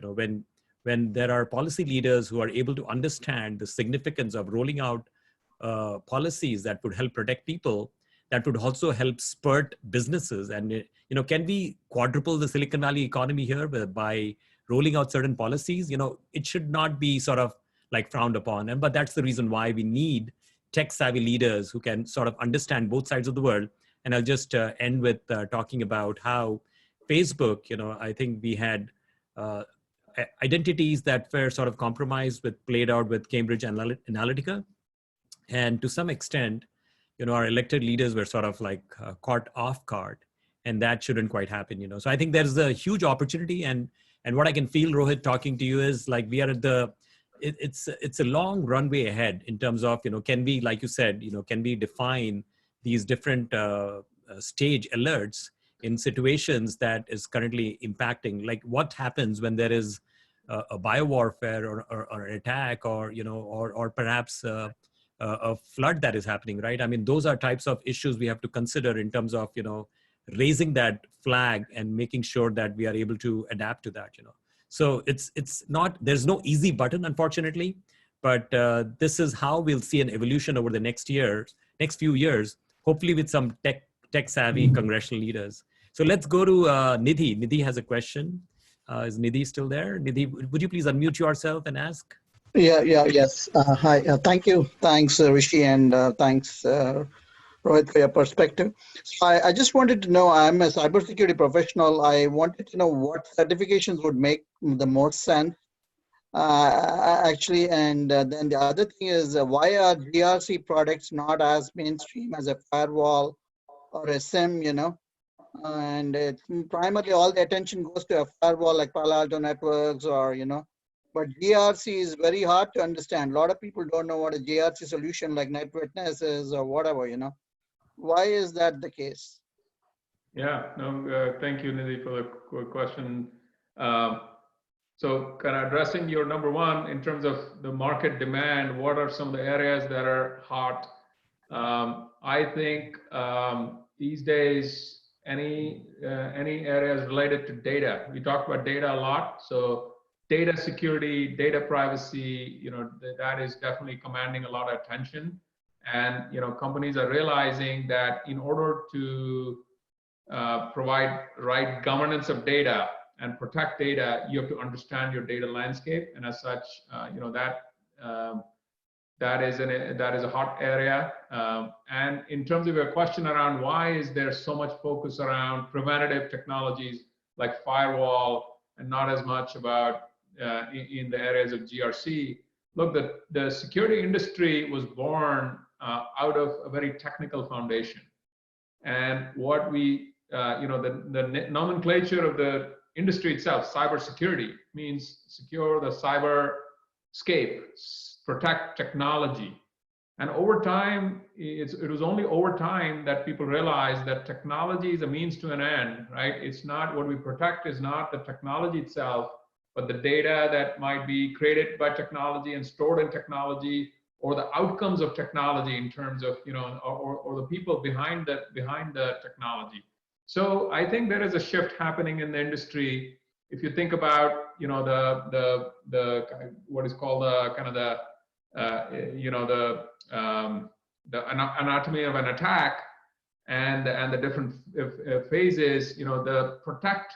when there are policy leaders who are able to understand the significance of rolling out policies that would help protect people, that would also help spurt businesses. And, can we quadruple the Silicon Valley economy here by rolling out certain policies? It should not be sort of like frowned upon. But that's the reason why we need tech savvy leaders who can sort of understand both sides of the world. And I'll just end with talking about how Facebook, I think we had identities that were sort of compromised played out with Cambridge Analytica. And to some extent, our elected leaders were sort of like caught off guard, and that shouldn't quite happen, So I think there's a huge opportunity, and what I can feel, Rohit, talking to you is like we are at it's a long runway ahead in terms of, can we, like you said, can we define these different stage alerts in situations that is currently impacting, like what happens when there is a biowarfare or an attack or perhaps a flood that is happening, right? I mean, those are types of issues we have to consider in terms of, raising that flag and making sure that we are able to adapt to that, So it's not, there's no easy button, unfortunately, but this is how we'll see an evolution over the next few years, hopefully with some tech savvy congressional leaders. So let's go to Nidhi. Nidhi has a question. Is Nidhi still there? Nidhi, would you please unmute yourself and ask? Yes. Hi. Thank you. Thanks, Rishi, and thanks, Rohit, for your perspective. So I just wanted to know, I'm a cybersecurity professional. I wanted to know what certifications would make the most sense, actually. And then the other thing is, why are GRC products not as mainstream as a firewall or a SIM, And primarily all the attention goes to a firewall like Palo Alto Networks or, but GRC is very hard to understand. A lot of people don't know what a GRC solution like NetWitness is or whatever, Why is that the case? Yeah, no, thank you, Nidhi, for the question. So kind of addressing your number one in terms of the market demand, what are some of the areas that are hot? I think these days, any areas related to data, we talk about data a lot. So data security, data privacy, that is definitely commanding a lot of attention. And, companies are realizing that in order to provide right governance of data and protect data, you have to understand your data landscape. And as such, that is a hot area. And in terms of your question around why is there so much focus around preventative technologies like firewall and not as much about in the areas of GRC, look, the security industry was born out of a very technical foundation. And what we, the nomenclature of the industry itself, cybersecurity, means secure the cyberscape, protect technology. And over time, it was only over time that people realized that technology is a means to an end, right? It's not, what we protect is not the technology itself, but the data that might be created by technology and stored in technology, or the outcomes of technology in terms of, or the people behind the technology. So I think there is a shift happening in the industry. If you think about, the what is called the anatomy of an attack and the different phases, the protect,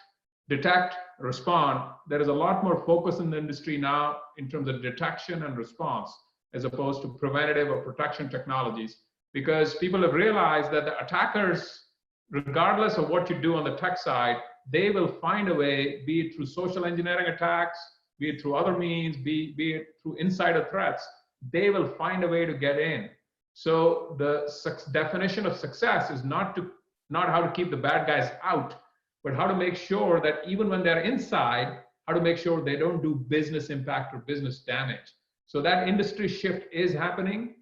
detect, respond. There is a lot more focus in the industry now in terms of detection and response, as opposed to preventative or protection technologies, because people have realized that the attackers, regardless of what you do on the tech side, they will find a way, be it through social engineering attacks, be it through other means, be it through insider threats, they will find a way to get in. So the definition of success is not how to keep the bad guys out, but how to make sure that even when they're inside, how to make sure they don't do business impact or business damage. So that industry shift is happening.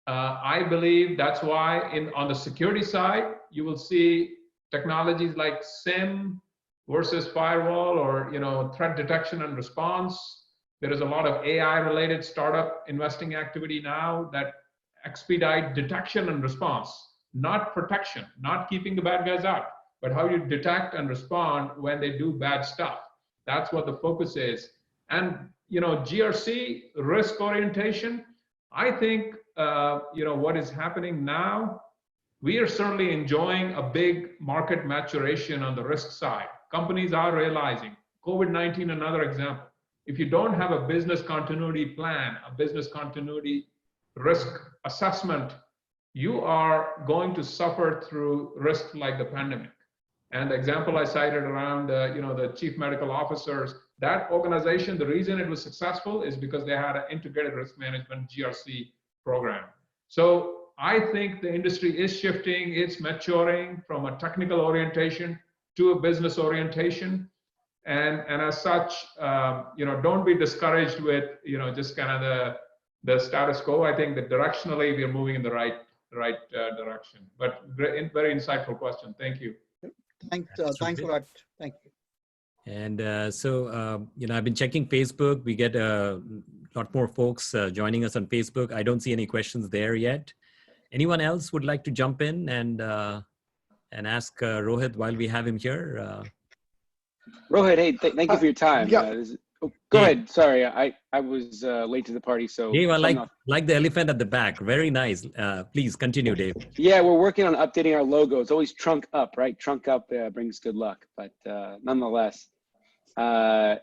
I believe that's why on the security side, you will see technologies like SIM versus firewall, or threat detection and response. There is a lot of AI-related startup investing activity now that expedite detection and response, not protection, not keeping the bad guys out, but how you detect and respond when they do bad stuff. That's what the focus is. And GRC, risk orientation, I think what is happening now, we are certainly enjoying a big market maturation on the risk side. Companies are realizing, COVID-19, another example. If you don't have a business continuity plan, a business continuity risk assessment, you are going to suffer through risk like the pandemic. And the example I cited around the chief medical officers, that organization, the reason it was successful is because they had an integrated risk management GRC program. So I think the industry is shifting, it's maturing from a technical orientation to a business orientation. And as such, don't be discouraged with, just kind of the status quo. I think that directionally we are moving in the right direction. But very insightful question. Thank you. Thanks a lot. Thank you. And I've been checking Facebook. We get a lot more folks joining us on Facebook. I don't see any questions there yet. Anyone else would like to jump in and ask Rohit while we have him here? Rohit, hey, thank you for your time. Yeah. Go ahead. Sorry, I was late to the party, so. Dave, I like the elephant at the back. Very nice. Please continue, Dave. Yeah, we're working on updating our logo. It's always trunk up, right? Trunk up brings good luck, but nonetheless, our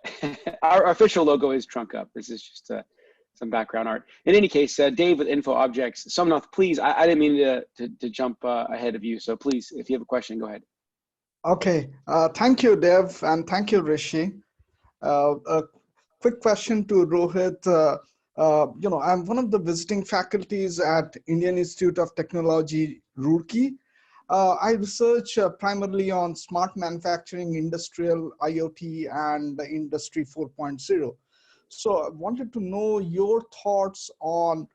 official logo is trunk up. This is just some background art. In any case, Dave with Info Objects. Somnath, please, I didn't mean to jump ahead of you, so please, if you have a question, go ahead. Okay, thank you, Dev, and thank you, Rishi. A quick question to Rohit. I'm one of the visiting faculties at Indian Institute of Technology, Roorkee. I research primarily on smart manufacturing, industrial IoT, and the Industry 4.0. So I wanted to know your thoughts on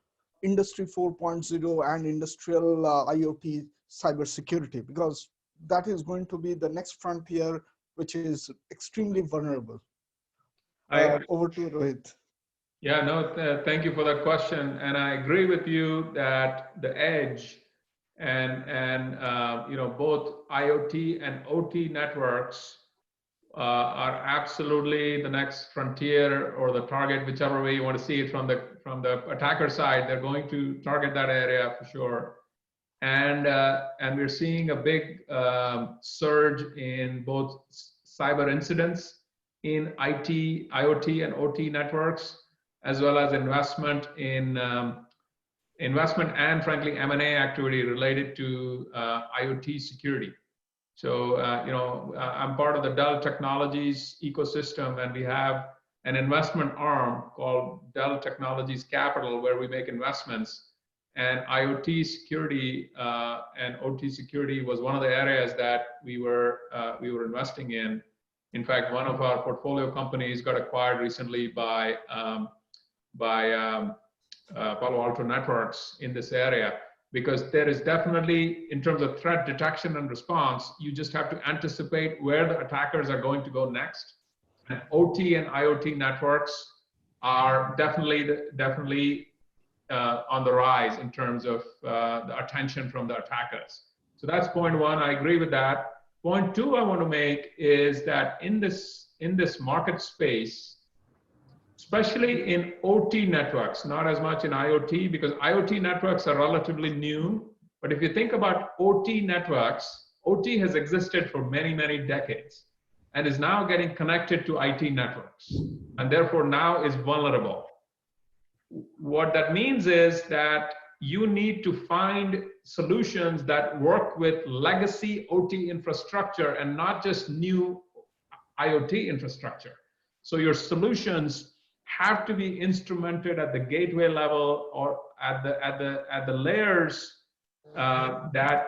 Industry 4.0 and industrial IoT cybersecurity, because that is going to be the next frontier, which is extremely vulnerable. Over to Rohit. Yeah, no, thank you for that question. And I agree with you that the edge and both IoT and OT networks are absolutely the next frontier or the target, whichever way you want to see it from the attacker side. They're going to target that area for sure. And we're seeing a big surge in both cyber incidents in IT, IoT, and OT networks, as well as investment and frankly M&A activity related to IoT security. So I'm part of the Dell Technologies ecosystem, and we have an investment arm called Dell Technologies Capital, where we make investments. And IoT security and OT security was one of the areas that we were investing in. In fact, one of our portfolio companies got acquired recently by Palo Alto Networks in this area, because there is definitely, in terms of threat detection and response, you just have to anticipate where the attackers are going to go next. And OT and IoT networks are definitely on the rise in terms of the attention from the attackers. So that's point one. I agree with that. Point two I want to make is that in this market space, especially in OT networks, not as much in IoT, because IoT networks are relatively new. But if you think about OT networks, OT has existed for many, many decades and is now getting connected to IT networks, and therefore now is vulnerable. What that means is that you need to find solutions that work with legacy OT infrastructure and not just new IoT infrastructure. So your solutions have to be instrumented at the gateway level or at the layers that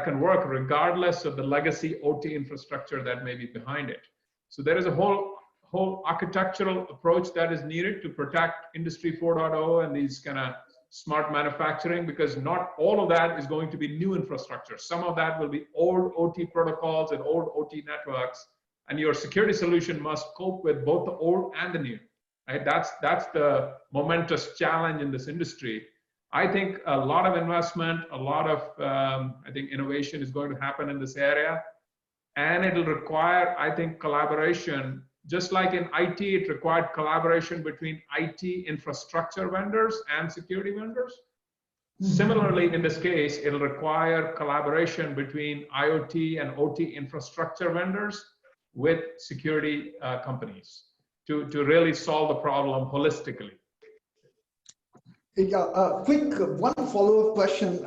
can work regardless of the legacy OT infrastructure that may be behind it. So there is a whole architectural approach that is needed to protect Industry 4.0 and these kind of smart manufacturing, because not all of that is going to be new infrastructure. Some of that will be old OT protocols and old OT networks, and your security solution must cope with both the old and the new. Right? That's the momentous challenge in this industry. I think a lot of investment, a lot of I think innovation is going to happen in this area, and it'll require, I think, collaboration. Just like in IT, it required collaboration between IT infrastructure vendors and security vendors. Similarly, in this case, it'll require collaboration between IoT and OT infrastructure vendors with security companies to really solve the problem holistically. Yeah, quick one follow-up question,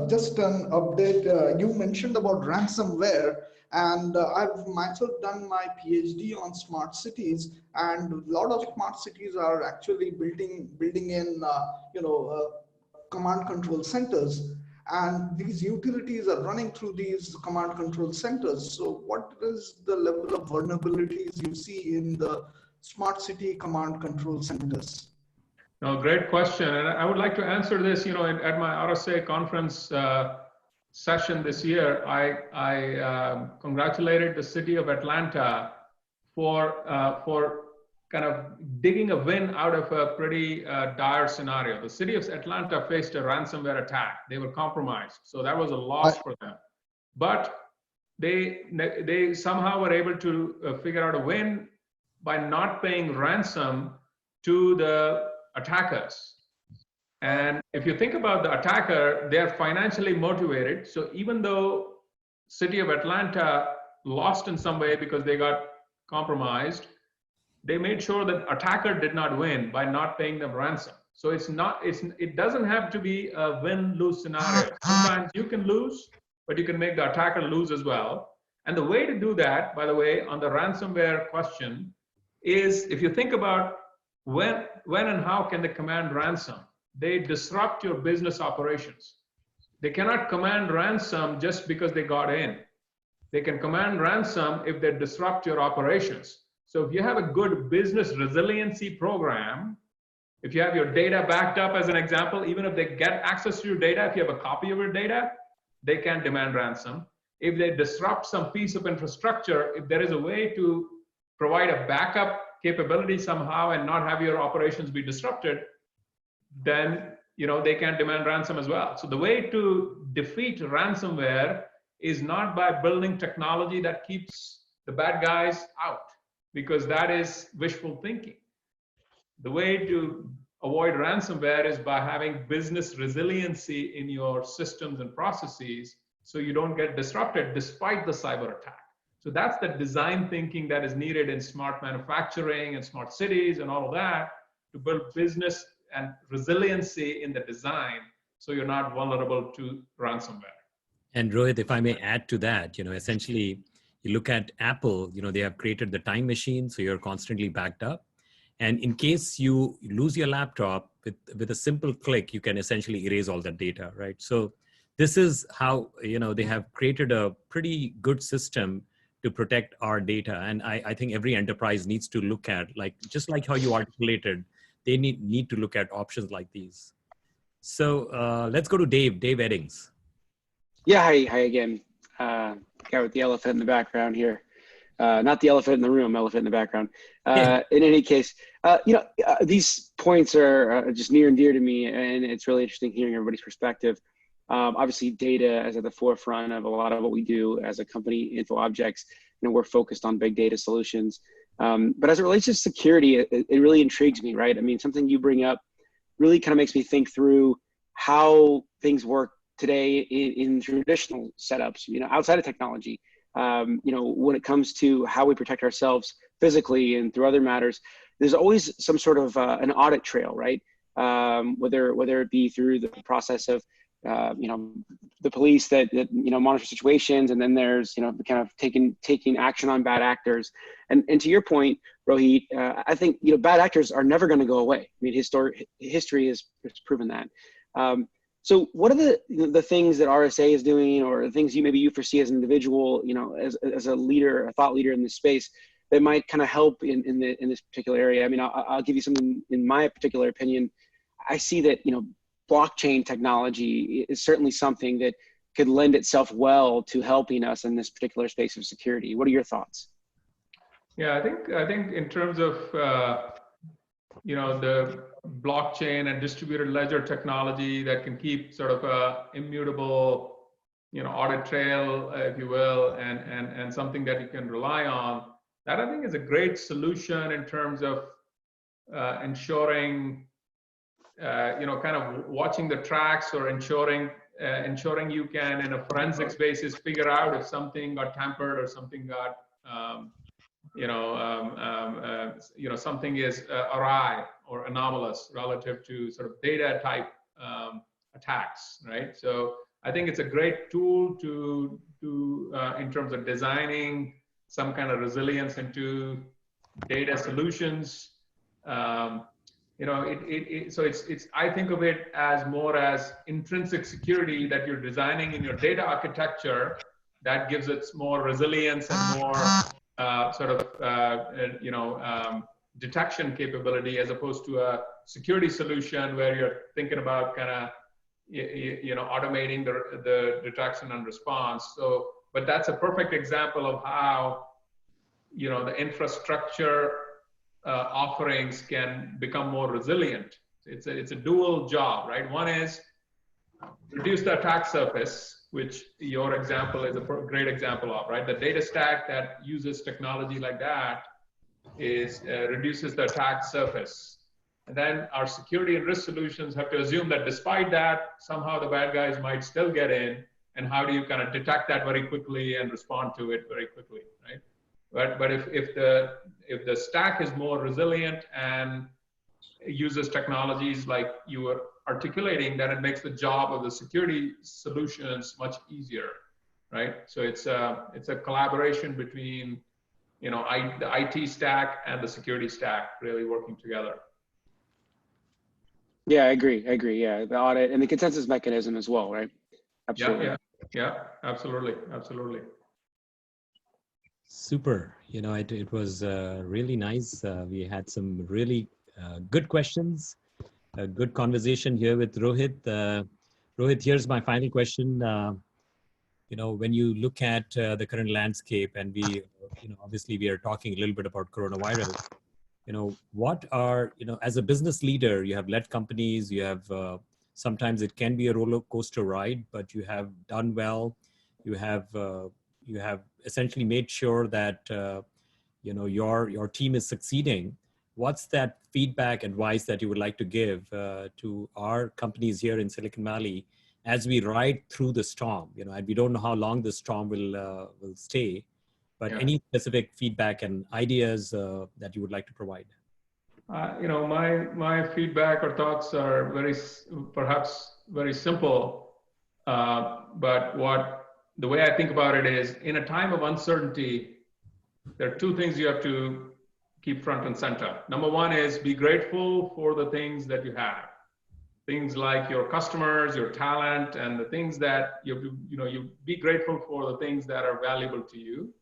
just an update. You mentioned about ransomware, and I've myself done my PhD on smart cities, and a lot of smart cities are actually building in, command control centers, and these utilities are running through these command control centers. So what is the level of vulnerabilities you see in the smart city command control centers? No, great question. And I would like to answer this, at my RSA conference session this year, I congratulated the city of Atlanta for kind of digging a win out of a pretty dire scenario. The city of Atlanta faced a ransomware attack. They were compromised. So that was a loss for them. But they somehow were able to figure out a win by not paying ransom to the attackers. And if you think about the attacker, they're financially motivated. So even though city of Atlanta lost in some way because they got compromised, they made sure that attacker did not win by not paying them ransom. So it doesn't have to be a win-lose scenario. Sometimes you can lose, but you can make the attacker lose as well. And the way to do that, by the way, on the ransomware question, is if you think about when and how can they command ransom? They disrupt your business operations. They cannot command ransom just because they got in. They can command ransom if they disrupt your operations. So if you have a good business resiliency program, if you have your data backed up as an example, even if they get access to your data, if you have a copy of your data, they can demand ransom. If they disrupt some piece of infrastructure, if there is a way to provide a backup capability somehow and not have your operations be disrupted, then they can demand ransom as well. So the way to defeat ransomware is not by building technology that keeps the bad guys out, because that is wishful thinking. The way to avoid ransomware is by having business resiliency in your systems and processes so you don't get disrupted despite the cyber attack. So that's the design thinking that is needed in smart manufacturing and smart cities and all of that, to build business and resiliency in the design so you're not vulnerable to ransomware. And Rohit, if I may add to that, essentially you look at Apple, they have created the time machine, so you're constantly backed up. And in case you lose your laptop, with a simple click, you can essentially erase all that data, right? So this is how, they have created a pretty good system to protect our data. And I think every enterprise needs to look at, just like how you articulated, they need to look at options like these. So let's go to Dave Eddings. Yeah, hi again. Guy with the elephant in the background here. Not the elephant in the room, elephant in the background. In any case, these points are just near and dear to me, and it's really interesting hearing everybody's perspective. Obviously, data is at the forefront of a lot of what we do as a company, InfoObjects. We're focused on big data solutions. But as it relates to security, it really intrigues me, right? I mean, something you bring up really kind of makes me think through how things work today in traditional setups, outside of technology. When it comes to how we protect ourselves physically and through other matters, there's always some sort of an audit trail, right? Whether it be through the process of the police that monitor situations, and then there's kind of taking action on bad actors. And to your point, Rohit, I think bad actors are never going to go away. I mean, history has proven that. So what are the things that RSA is doing, or the things maybe you foresee as an individual, as a leader, a thought leader in this space, that might kind of help in this particular area? I mean, I'll give you something in my particular opinion. I see that blockchain technology is certainly something that could lend itself well to helping us in this particular space of security. What are your thoughts? Yeah, I think in terms of the blockchain and distributed ledger technology that can keep sort of a immutable audit trail, if you will, and something that you can rely on, that I think is a great solution in terms of ensuring kind of watching the tracks, or ensuring you can, in a forensics basis, figure out if something got tampered or something got something is awry or anomalous relative to sort of data type attacks, right? So I think it's a great tool to in terms of designing some kind of resilience into data solutions. So it's I think of it as more as intrinsic security that you're designing in your data architecture that gives it more resilience and more detection capability, as opposed to a security solution where you're thinking about kind of automating the detection and response. So, but that's a perfect example of how the infrastructure offerings can become more resilient. It's a dual job, right? One is reduce the attack surface, which your example is a great example of, right? The data stack that uses technology like that reduces the attack surface. And then our security and risk solutions have to assume that despite that, somehow the bad guys might still get in. And how do you kind of detect that very quickly and respond to it very quickly, right? But if the stack is more resilient and uses technologies like you were articulating, then it makes the job of the security solutions much easier, right? So it's a collaboration between the IT stack and the security stack really working together. Yeah, I agree. Yeah, the audit and the consensus mechanism as well, right? Absolutely. Yeah, absolutely. Super. It was really nice. We had some really good questions, a good conversation here with Rohit. Rohit, here's my final question. When you look at the current landscape, and we, obviously we are talking a little bit about coronavirus, what are, as a business leader, you have led companies, you have, sometimes it can be a roller coaster ride, but you have done well. You have essentially made sure that, your team is succeeding. What's that feedback, advice that you would like to give to our companies here in Silicon Valley as we ride through the storm? And we don't know how long the storm will stay, but any specific feedback and ideas that you would like to provide? My feedback or thoughts are perhaps very simple, but the way I think about it is, in a time of uncertainty, there are two things you have to keep front and center. Number one is be grateful for the things that you have. Things like your customers, your talent, and the things that you be grateful for the things that are valuable to you,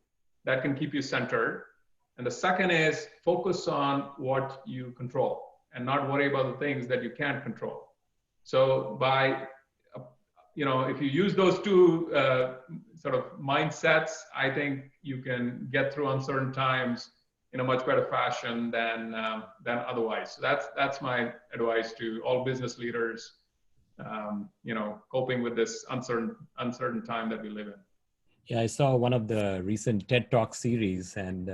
that can keep you centered. And the second is focus on what you control and not worry about the things that you can't control. So by if you use those two sort of mindsets, I think you can get through uncertain times in a much better fashion than otherwise. So that's my advice to all business leaders, coping with this uncertain time that we live in. Yeah, I saw one of the recent TED Talk series, and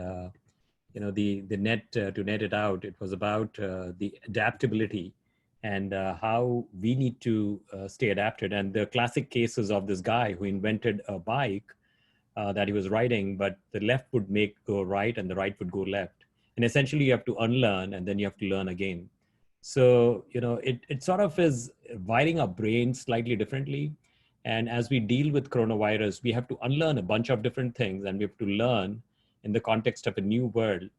the net to net it out. It was about the adaptability and how we need to stay adapted. And the classic cases of this guy who invented a bike that he was riding, but the left would go right and the right would go left. And essentially you have to unlearn and then you have to learn again. So, it sort of is wiring our brains slightly differently. And as we deal with coronavirus, we have to unlearn a bunch of different things, and we have to learn in the context of a new world.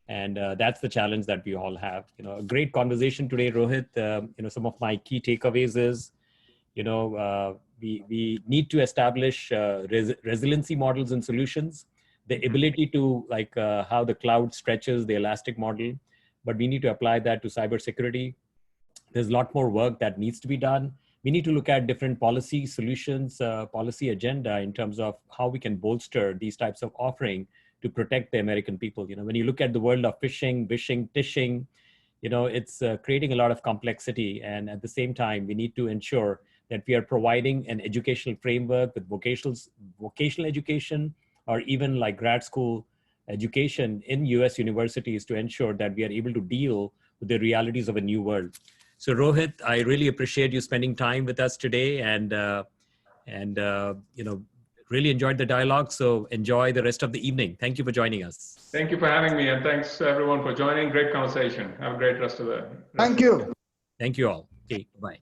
And that's the challenge that we all have. A great conversation today, Rohit. Some of my key takeaways is, we need to establish resiliency models and solutions, the ability to how the cloud stretches the elastic model, but we need to apply that to cybersecurity. There's a lot more work that needs to be done. We need to look at different policy solutions, policy agenda in terms of how we can bolster these types of offering to protect the American people. When you look at the world of phishing, vishing, tishing, it's creating a lot of complexity. And at the same time, we need to ensure that we are providing an educational framework with vocational education, or even like grad school education in US universities to ensure that we are able to deal with the realities of a new world. So Rohit, I really appreciate you spending time with us today, and really enjoyed the dialogue. So enjoy the rest of the evening. Thank you for joining us. Thank you for having me, and thanks everyone for joining. Great conversation. Have a great rest of the. Thank you. Thank you all. Okay, bye.